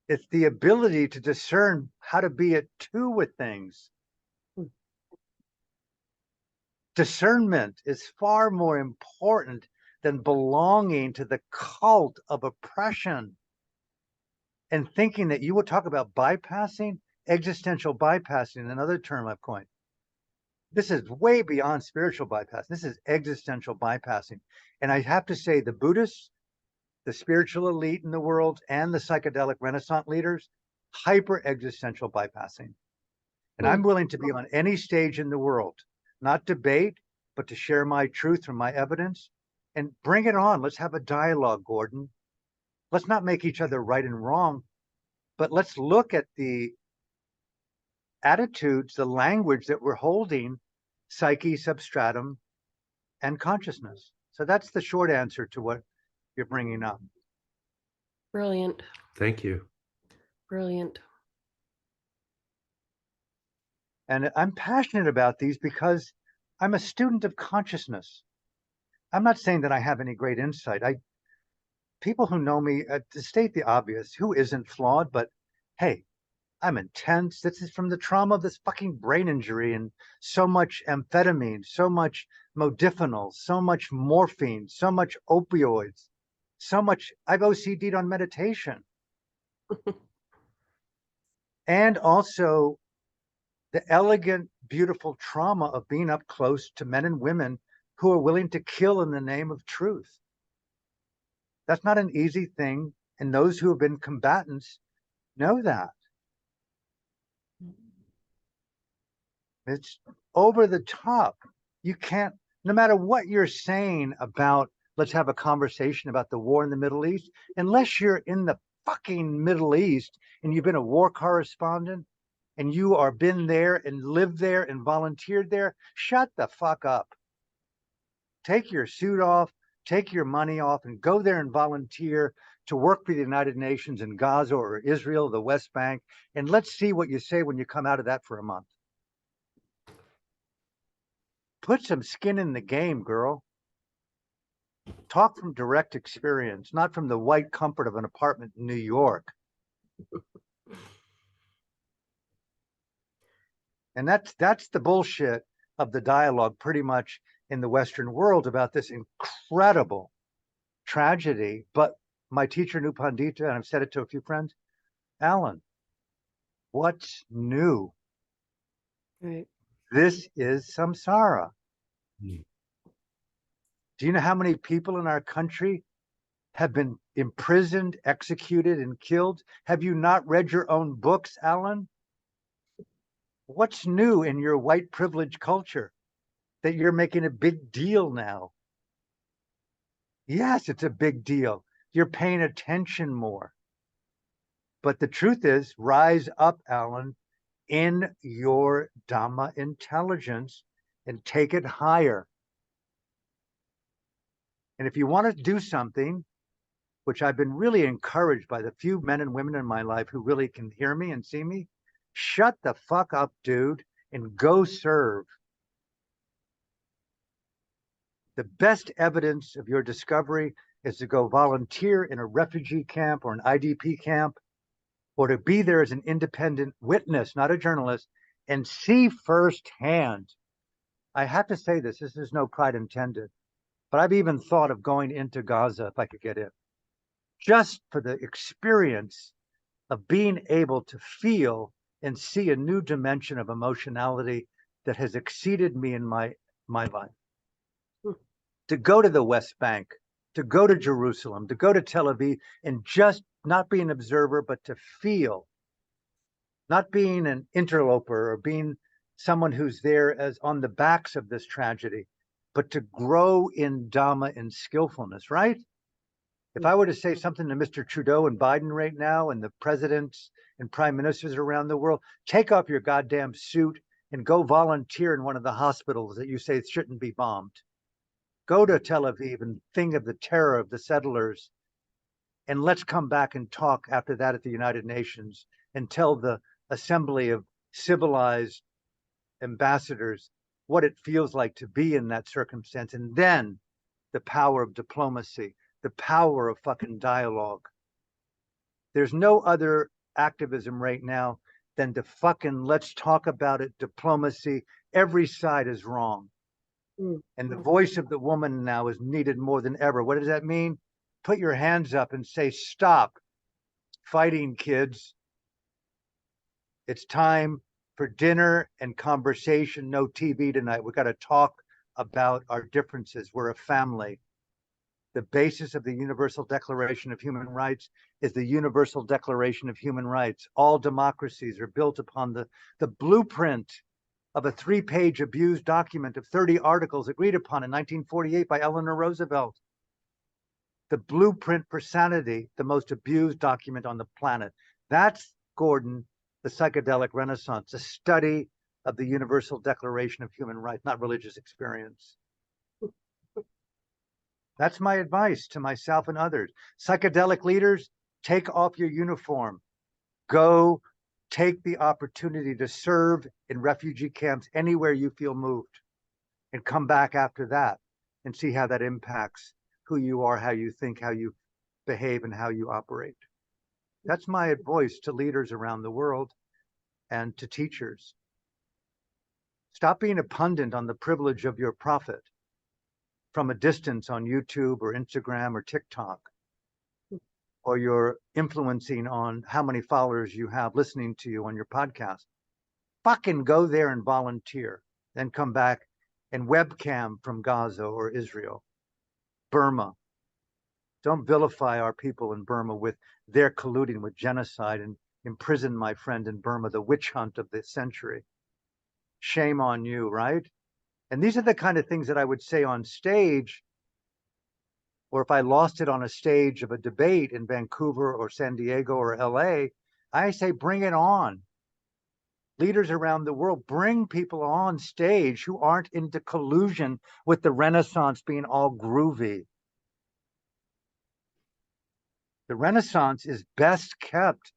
It's the ability to discern how to be at two with things. Discernment is far more important than belonging to the cult of oppression and thinking that you will talk about bypassing, existential bypassing, another term I've coined. This is way beyond spiritual bypass. This is existential bypassing. And I have to say, the Buddhists, the spiritual elite in the world, and the psychedelic Renaissance leaders, hyper existential bypassing. And I'm willing to be on any stage in the world, not debate, but to share my truth from my evidence and bring it on. Let's have a dialogue, Gordon. Let's not make each other right and wrong, but let's look at the attitudes, the language that we're holding, psyche, substratum, and consciousness. So that's the short answer to what you're bringing up. Brilliant. Thank you. Brilliant. And I'm passionate about these because I'm a student of consciousness. I'm not saying that I have any great insight. People who know me, to state the obvious, who isn't flawed, but hey, I'm intense. This is from the trauma of this fucking brain injury and so much amphetamine, so much modafinil, so much morphine, so much opioids, so much. I've OCD'd on meditation. And also the elegant, beautiful trauma of being up close to men and women who are willing to kill in the name of truth. That's not an easy thing. And those who have been combatants know that. It's over the top. You can't, no matter what you're saying about let's have a conversation about the war in the Middle East. Unless you're in the fucking Middle East and you've been a war correspondent and you are been there and lived there and volunteered there, shut the fuck up. Take your suit off, take your money off, and go there and volunteer to work for the United Nations in Gaza or Israel, the West Bank, and let's see what you say when you come out of that for a month. Put some skin in the game, girl. Talk from direct experience, not from the white comfort of an apartment in New York. And that's the bullshit of the dialogue pretty much in the Western world about this incredible tragedy. But my teacher, Nu Pandita, and I've said it to a few friends, Alan, what's new? Right. This is samsara. Mm. Do you know how many people in our country have been imprisoned, executed, and killed? Have you not read your own books, Alan? What's new in your white privilege culture that you're making a big deal now? Yes, it's a big deal. You're paying attention more. But the truth is, rise up, Alan, in your Dhamma intelligence and take it higher. And if you want to do something, which I've been really encouraged by the few men and women in my life who really can hear me and see me, shut the fuck up, dude, and go serve. The best evidence of your discovery is to go volunteer in a refugee camp or an IDP camp, or to be there as an independent witness, not a journalist, and see firsthand. I have to say this is no pride intended, but I've even thought of going into Gaza if I could get in, just for the experience of being able to feel and see a new dimension of emotionality that has exceeded me in my life. To go to the West Bank, to go to Jerusalem, to go to Tel Aviv, and just not be an observer, but to feel, not being an interloper or being someone who's there as on the backs of this tragedy, but to grow in Dhamma and skillfulness, right? If I were to say something to Mr. Trudeau and Biden right now and the presidents and prime ministers around the world, take off your goddamn suit and go volunteer in one of the hospitals that you say shouldn't be bombed. Go to Tel Aviv and think of the terror of the settlers. And let's come back and talk after that at the United Nations and tell the assembly of civilized ambassadors what it feels like to be in that circumstance. And then the power of diplomacy, the power of fucking dialogue. There's no other activism right now than to fucking let's talk about it, diplomacy. Every side is wrong. And the voice of the woman now is needed more than ever. What does that mean? Put your hands up and say, stop fighting, kids. It's time for dinner and conversation, no TV tonight. We got to talk about our differences. We're a family. The basis of the Universal Declaration of Human Rights is the Universal Declaration of Human Rights. All democracies are built upon the blueprint of a 3-page abused document of 30 articles agreed upon in 1948 by Eleanor Roosevelt. The blueprint for sanity, the most abused document on the planet. That's, Gordon, the psychedelic renaissance, a study of the Universal Declaration of Human Rights, not religious experience. That's my advice to myself and others. Psychedelic leaders, take off your uniform. Go take the opportunity to serve in refugee camps anywhere you feel moved, and come back after that and see how that impacts who you are, how you think, how you behave, and how you operate. That's my advice to leaders around the world and to teachers. Stop being a pundit on the privilege of your prophet from a distance on YouTube or Instagram or TikTok, or you're influencing on how many followers you have listening to you on your podcast. Fucking go there and volunteer, then come back and webcam from Gaza or Israel, Burma. Don't vilify our people in Burma with their colluding with genocide and imprison my friend in Burma, the witch hunt of the century. Shame on you, right? And these are the kind of things that I would say on stage or if I lost it on a stage of a debate in Vancouver or San Diego or LA, I say, bring it on. Leaders around the world, bring people on stage who aren't into collusion with the Renaissance being all groovy. The Renaissance is best kept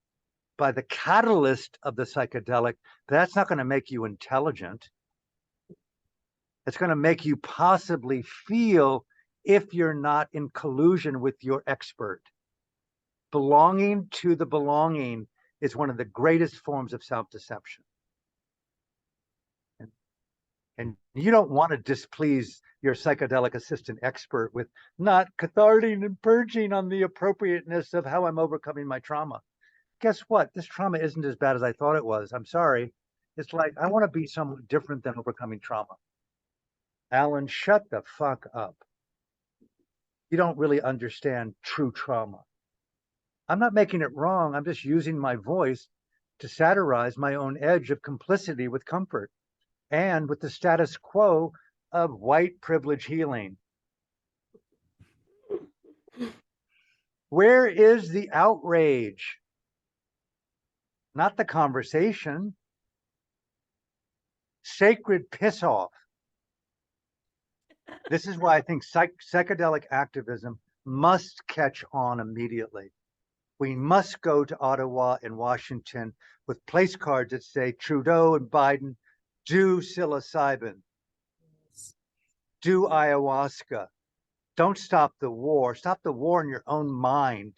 by the catalyst of the psychedelic. That's not going to make you intelligent. It's going to make you possibly feel if you're not in collusion with your expert. Belonging to the belonging is one of the greatest forms of self-deception. And you don't want to displease your psychedelic assistant expert with not cathartic and purging on the appropriateness of how I'm overcoming my trauma. Guess what? This trauma isn't as bad as I thought it was. I'm sorry. It's like, I want to be somewhat different than overcoming trauma. Alan, shut the fuck up. You don't really understand true trauma. I'm not making it wrong. I'm just using my voice to satirize my own edge of complicity with comfort and with the status quo of white privilege healing. Where is the outrage? Not the conversation. Sacred piss off. This is why I think psychedelic activism must catch on immediately. We must go to Ottawa and Washington with place cards that say Trudeau and Biden do psilocybin, do ayahuasca. Don't stop the war. Stop the war in your own mind.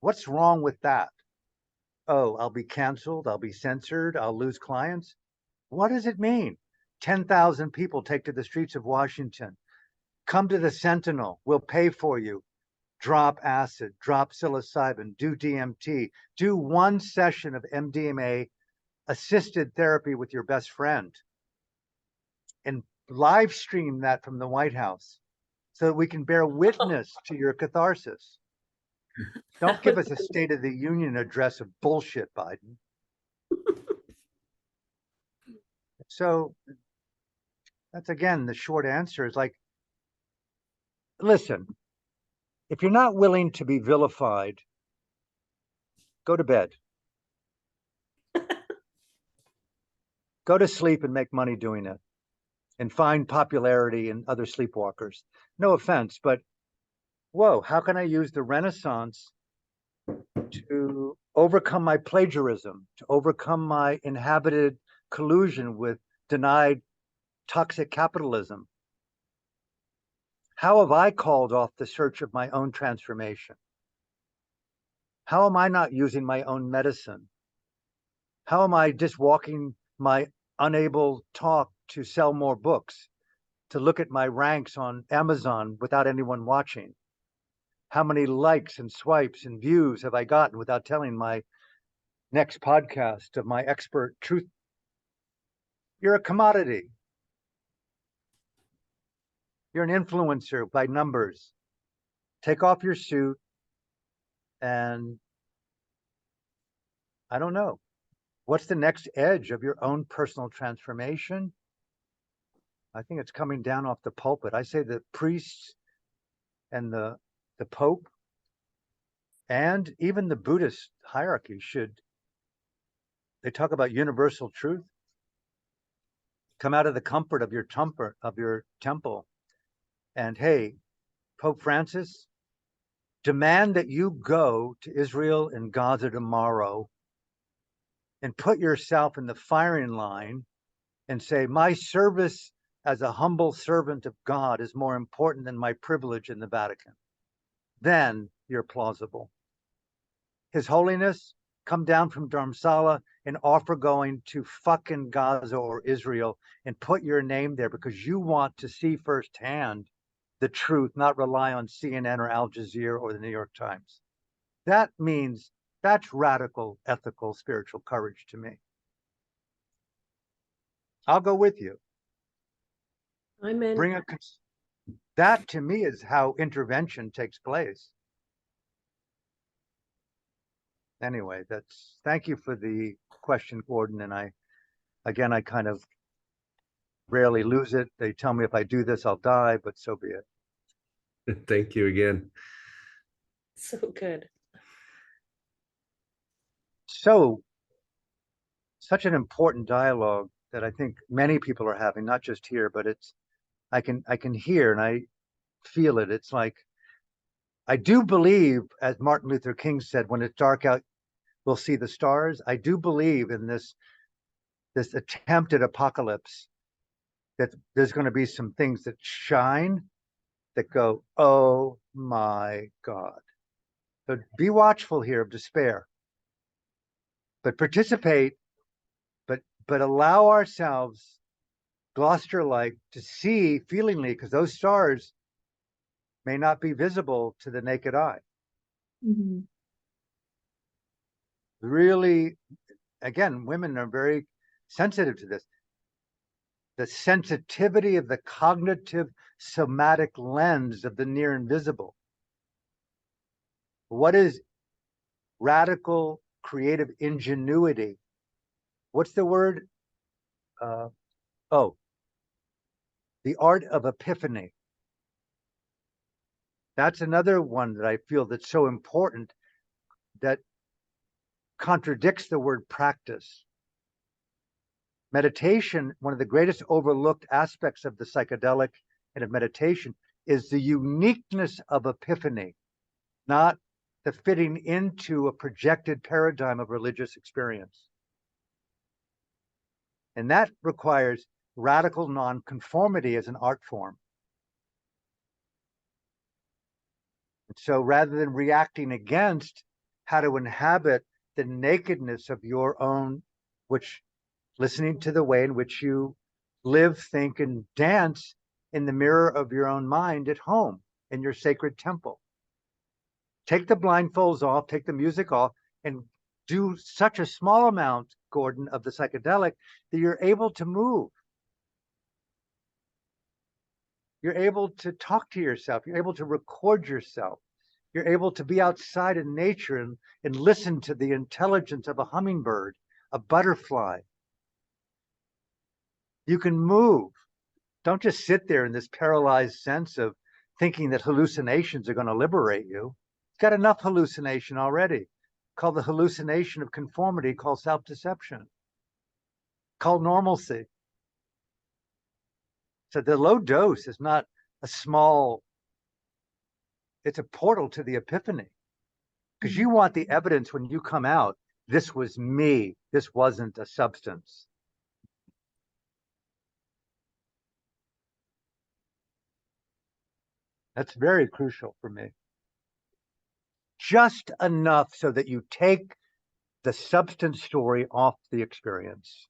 What's wrong with that? Oh, I'll be canceled. I'll be censored. I'll lose clients. What does it mean? 10,000 people take to the streets of Washington. Come to the Sentinel. We'll pay for you. Drop acid, drop psilocybin, do DMT, do one session of MDMA assisted therapy with your best friend, and live stream that from the White House so that we can bear witness to your catharsis. Don't give us a State of the Union address of bullshit, Biden. So that's, again, the short answer is like, listen, if you're not willing to be vilified, go to bed. Go to sleep and make money doing it and find popularity in other sleepwalkers. No offense, but whoa, how can I use the Renaissance to overcome my plagiarism, to overcome my inhabited collusion with denied toxic capitalism? How have I called off the search of my own transformation? How am I not using my own medicine? How am I just walking my unable talk to sell more books, to look at my ranks on Amazon without anyone watching? How many likes and swipes and views have I gotten without telling my next podcast of my expert truth? You're a commodity. You're an influencer by numbers. Take off your suit and I don't know. What's the next edge of your own personal transformation? I think it's coming down off the pulpit. I say the priests and the Pope and even the Buddhist hierarchy should, they talk about universal truth. Come out of the comfort of your temple. And hey, Pope Francis, demand that you go to Israel and Gaza tomorrow and put yourself in the firing line and say, my service as a humble servant of God is more important than my privilege in the Vatican. Then you're plausible. His Holiness, come down from Dharamsala and offer going to fucking Gaza or Israel and put your name there because you want to see firsthand the truth, not rely on CNN or Al Jazeera or the New York Times. That means that's radical, ethical, spiritual courage to me. I'll go with you. I'm in. That to me is how intervention takes place. Anyway, thank you for the question, Gordon. And I kind of rarely lose it. They tell me if I do this, I'll die, but so be it. Thank you again. So good. So, such an important dialogue that I think many people are having, not just here, but I can hear and I feel it. It's like, I do believe, as Martin Luther King said, when it's dark out, we'll see the stars. I do believe in this attempted apocalypse, that there's going to be some things that shine that go, oh my God. So be watchful here of despair, but participate, but allow ourselves, Gloucester-like, to see feelingly, because those stars may not be visible to the naked eye. Mm-hmm. Really, again, women are very sensitive to this. The sensitivity of the cognitive somatic lens of the near invisible. What is radical creative ingenuity? What's the word? The art of epiphany. That's another one that I feel that's so important, that contradicts the word practice. Meditation, one of the greatest overlooked aspects of the psychedelic and of meditation, is the uniqueness of epiphany, not the fitting into a projected paradigm of religious experience. And that requires radical nonconformity as an art form. And so rather than reacting against, how to inhabit the nakedness of your own, which listening to the way in which you live, think, and dance in the mirror of your own mind at home in your sacred temple. Take the blindfolds off, take the music off, and do such a small amount, Gordon, of the psychedelic that you're able to move. You're able to talk to yourself. You're able to record yourself. You're able to be outside in nature and listen to the intelligence of a hummingbird, a butterfly. You can move. Don't just sit there in this paralyzed sense of thinking that hallucinations are going to liberate you. It's got enough hallucination already, called the hallucination of conformity, called self-deception, called normalcy. So the low dose is not a small, it's a portal to the epiphany. Because you want the evidence when you come out, this was me, this wasn't a substance. That's very crucial for me. Just enough so that you take the substance story off the experience.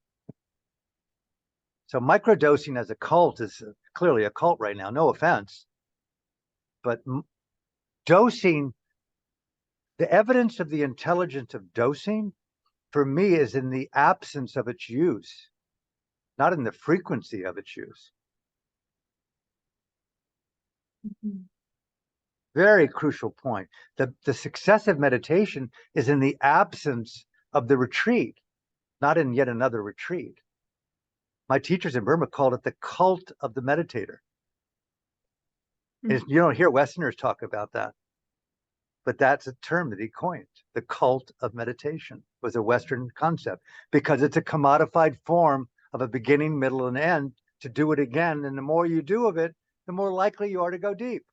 So microdosing as a cult is clearly a cult right now, no offense. But dosing, the evidence of the intelligence of dosing, for me, is in the absence of its use, not in the frequency of its use. Mm-hmm. Very crucial point. The success of meditation is in the absence of the retreat, not in yet another retreat. My teachers in Burma called it the cult of the meditator. And you don't hear Westerners talk about that, but that's a term that he coined. The cult of meditation was a Western concept because it's a commodified form of a beginning, middle, and end to do it again. And the more you do of it, the more likely you are to go deep.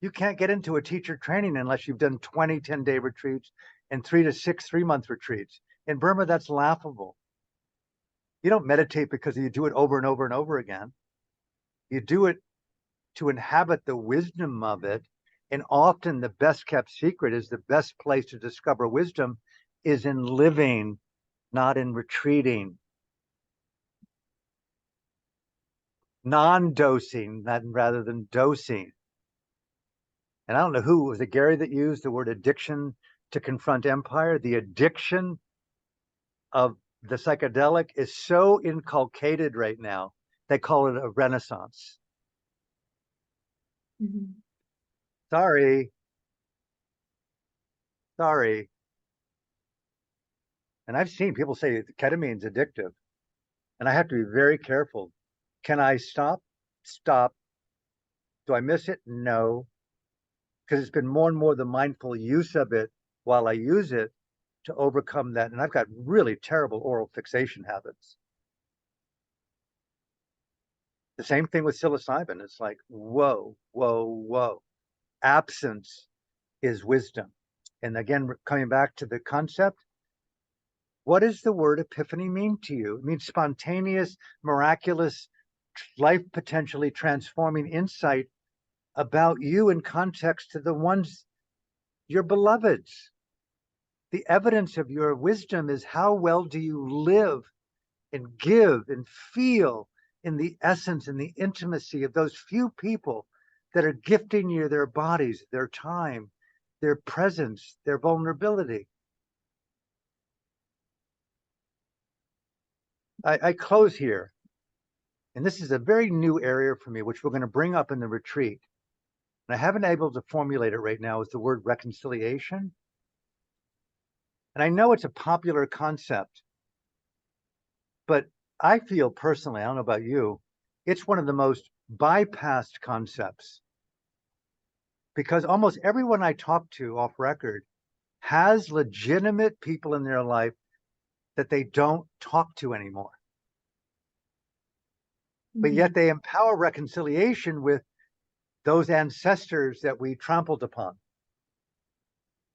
You can't get into a teacher training unless you've done 20 10-day retreats and 3 to 6 3-month retreats. In Burma, that's laughable. You don't meditate because you do it over and over and over again. You do it to inhabit the wisdom of it. And often the best kept secret is the best place to discover wisdom is in living, not in retreating. Non-dosing rather than dosing. And I don't know who, was it Gary that used the word addiction to confront empire? The addiction of the psychedelic is so inculcated right now, they call it a renaissance. Mm-hmm. Sorry. And I've seen people say ketamine's addictive. And I have to be very careful. Can I stop? Stop. Do I miss it? No. Because it's been more and more the mindful use of it while I use it to overcome that. And I've got really terrible oral fixation habits. The same thing with psilocybin. It's like, whoa, whoa, whoa. Absence is wisdom. And again, coming back to the concept, what does the word epiphany mean to you? It means spontaneous, miraculous, life potentially transforming insight about you in context to the ones, your beloveds. The evidence of your wisdom is how well do you live and give and feel in the essence and the intimacy of those few people that are gifting you their bodies, their time, their presence, their vulnerability. I close here. And this is a very new area for me, which we're going to bring up in the retreat. And I haven't been able to formulate it right now, is the word reconciliation. And I know it's a popular concept, but I feel personally, I don't know about you, it's one of the most bypassed concepts. Because almost everyone I talk to off record has legitimate people in their life that they don't talk to anymore. But yet they empower reconciliation with those ancestors that we trampled upon.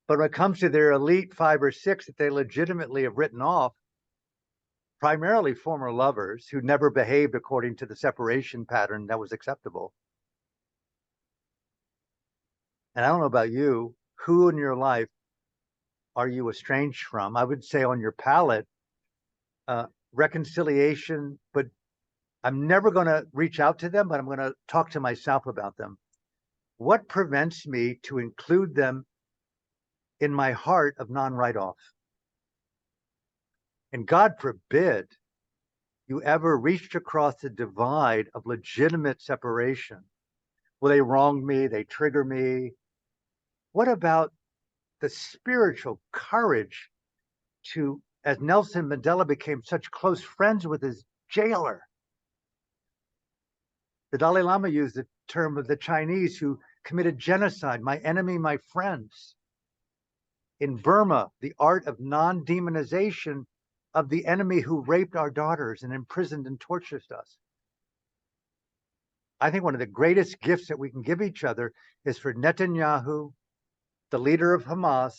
But when it comes to their elite 5 or 6 that they legitimately have written off, primarily former lovers who never behaved according to the separation pattern that was acceptable. And I don't know about you, who in your life are you estranged from? I would say on your palette, reconciliation, but I'm never going to reach out to them, but I'm going to talk to myself about them. What prevents me to include them in my heart of non-write-off? And God forbid you ever reached across the divide of legitimate separation. Well, they wronged me, they trigger me. What about the spiritual courage to, as Nelson Mandela became such close friends with his jailer? The Dalai Lama used the term of the Chinese who committed genocide, my enemy, my friends. In Burma, the art of non-demonization of the enemy who raped our daughters and imprisoned and tortured us. I think one of the greatest gifts that we can give each other is for Netanyahu, the leader of Hamas,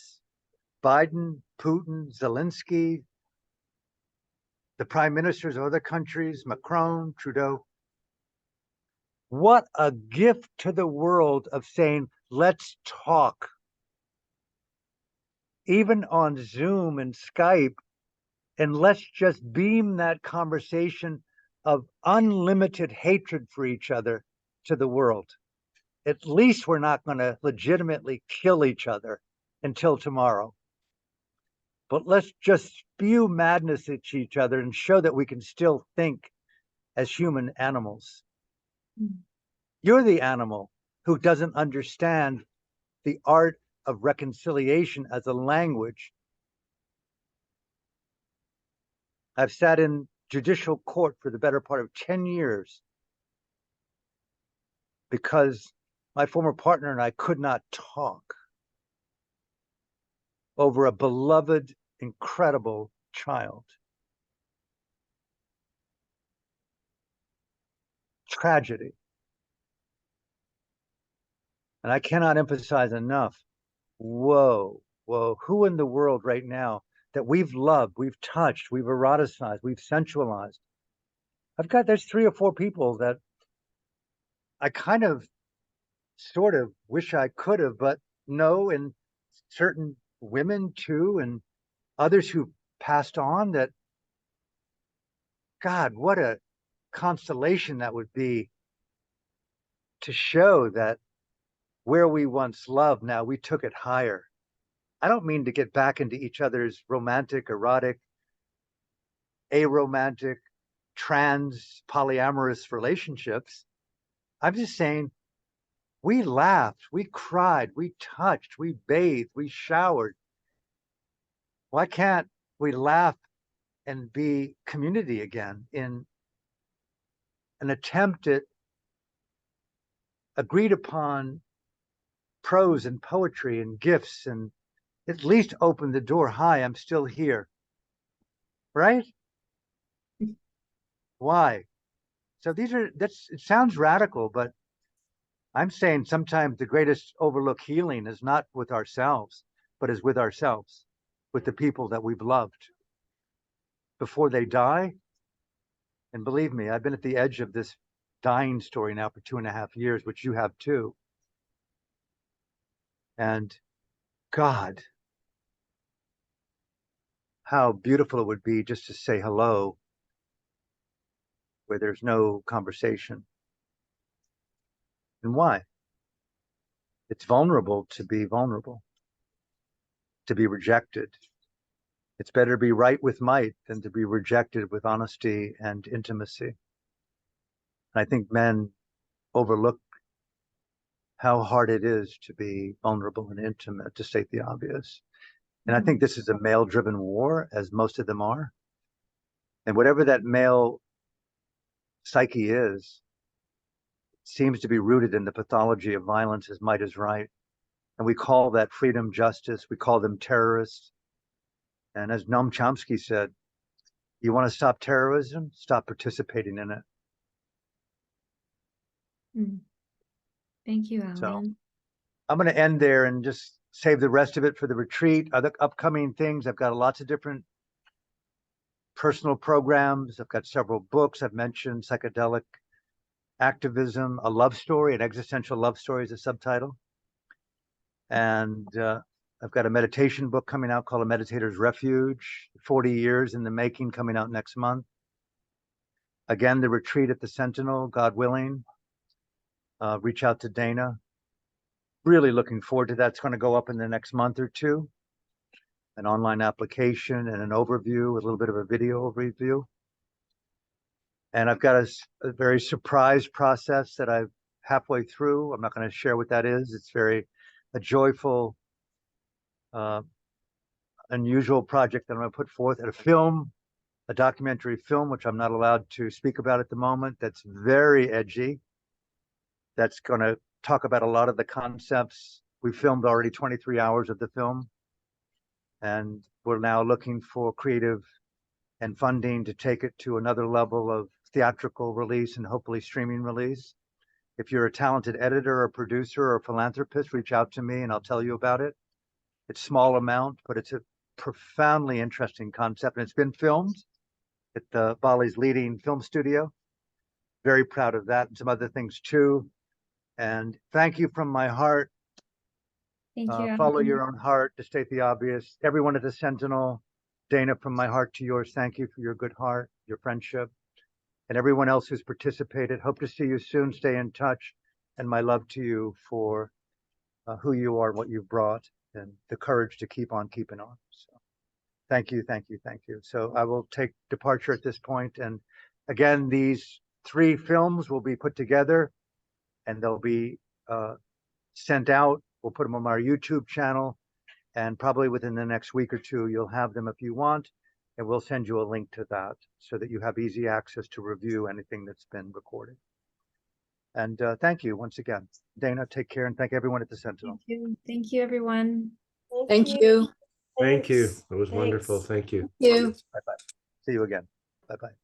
Biden, Putin, Zelensky, the prime ministers of other countries, Macron, Trudeau. What a gift to the world of saying, let's talk. Even on Zoom and Skype, and let's just beam that conversation of unlimited hatred for each other to the world. At least we're not going to legitimately kill each other until tomorrow. But let's just spew madness at each other and show that we can still think as human animals. You're the animal who doesn't understand the art of reconciliation as a language. I've sat in judicial court for the better part of 10 years because my former partner and I could not talk over a beloved, incredible child. Tragedy. And I cannot emphasize enough, whoa, who in the world right now that we've loved, we've touched, we've eroticized, we've sensualized? There's 3 or 4 people that I kind of, sort of wish I could have, but no, and certain women too, and others who passed on that, God, what a constellation that would be to show that where we once loved, now we took it higher. I don't mean to get back into each other's romantic, erotic, aromantic, trans, polyamorous relationships. I'm just saying, we laughed, we cried, we touched, we bathed, we showered. Why can't we laugh and be community again in an attempt at agreed upon prose and poetry and gifts, and at least open the door. Hi, I'm still here. Right? Why? So it sounds radical, but I'm saying sometimes the greatest overlooked healing is not with ourselves, but is with ourselves, with the people that we've loved before they die. And believe me, I've been at the edge of this dying story now for 2.5 years, which you have too. And God, how beautiful it would be just to say hello where there's no conversation. And why? It's vulnerable to be vulnerable, to be rejected. It's better to be right with might than to be rejected with honesty and intimacy. And I think men overlook how hard it is to be vulnerable and intimate, to state the obvious. And I think this is a male-driven war, as most of them are. And whatever that male psyche is, seems to be rooted in the pathology of violence as might is right. And we call that freedom, justice. We call them terrorists. And as Noam Chomsky said, you want to stop terrorism? Stop participating in it. Thank you, Alan. So I'm going to end there and just save the rest of it for the retreat. Other upcoming things, I've got lots of different personal programs. I've got several books. I've mentioned Psychedelic Activism, a love story, an existential love story is a subtitle. And I've got a meditation book coming out called A Meditator's Refuge, 40 years in the making, coming out next month. Again, the retreat at the Sentinel, God willing. Reach out to Dana. Really looking forward to that. It's going to go up in the next month or two. An online application and an overview, a little bit of a video overview. And I've got a very surprise process that I've halfway through. I'm not going to share what that is. It's a joyful, unusual project that I'm going to put forth at a documentary film, which I'm not allowed to speak about at the moment. That's very edgy. That's going to talk about a lot of the concepts. We filmed already 23 hours of the film. And we're now looking for creative and funding to take it to another level of theatrical release and hopefully streaming release. If you're a talented editor or producer or philanthropist, reach out to me and I'll tell you about it. It's a small amount, but it's a profoundly interesting concept. And it's been filmed at Bali's leading film studio. Very proud of that and some other things too. And thank you from my heart. Thank you, Follow Alan. your own heart, to state the obvious. Everyone at the Sentinel, Dana, from my heart to yours, thank you for your good heart, your friendship, and everyone else who's participated. Hope to see you soon. Stay in touch. And my love to you for who you are, what you've brought, and the courage to keep on keeping on. So thank you, thank you, thank you. So I will take departure at this point. And again, these 3 films will be put together and they'll be sent out. We'll put them on our YouTube channel, and probably within the next week or 2, you'll have them if you want, and we'll send you a link to that so that you have easy access to review anything that's been recorded. And thank you once again. Dana, take care, and thank everyone at the Sentinel. Thank you. Thank you, everyone. Thank you. Thank you. Thanks. It was wonderful. Thanks. Thank you. You. Bye-bye. See you again. Bye-bye.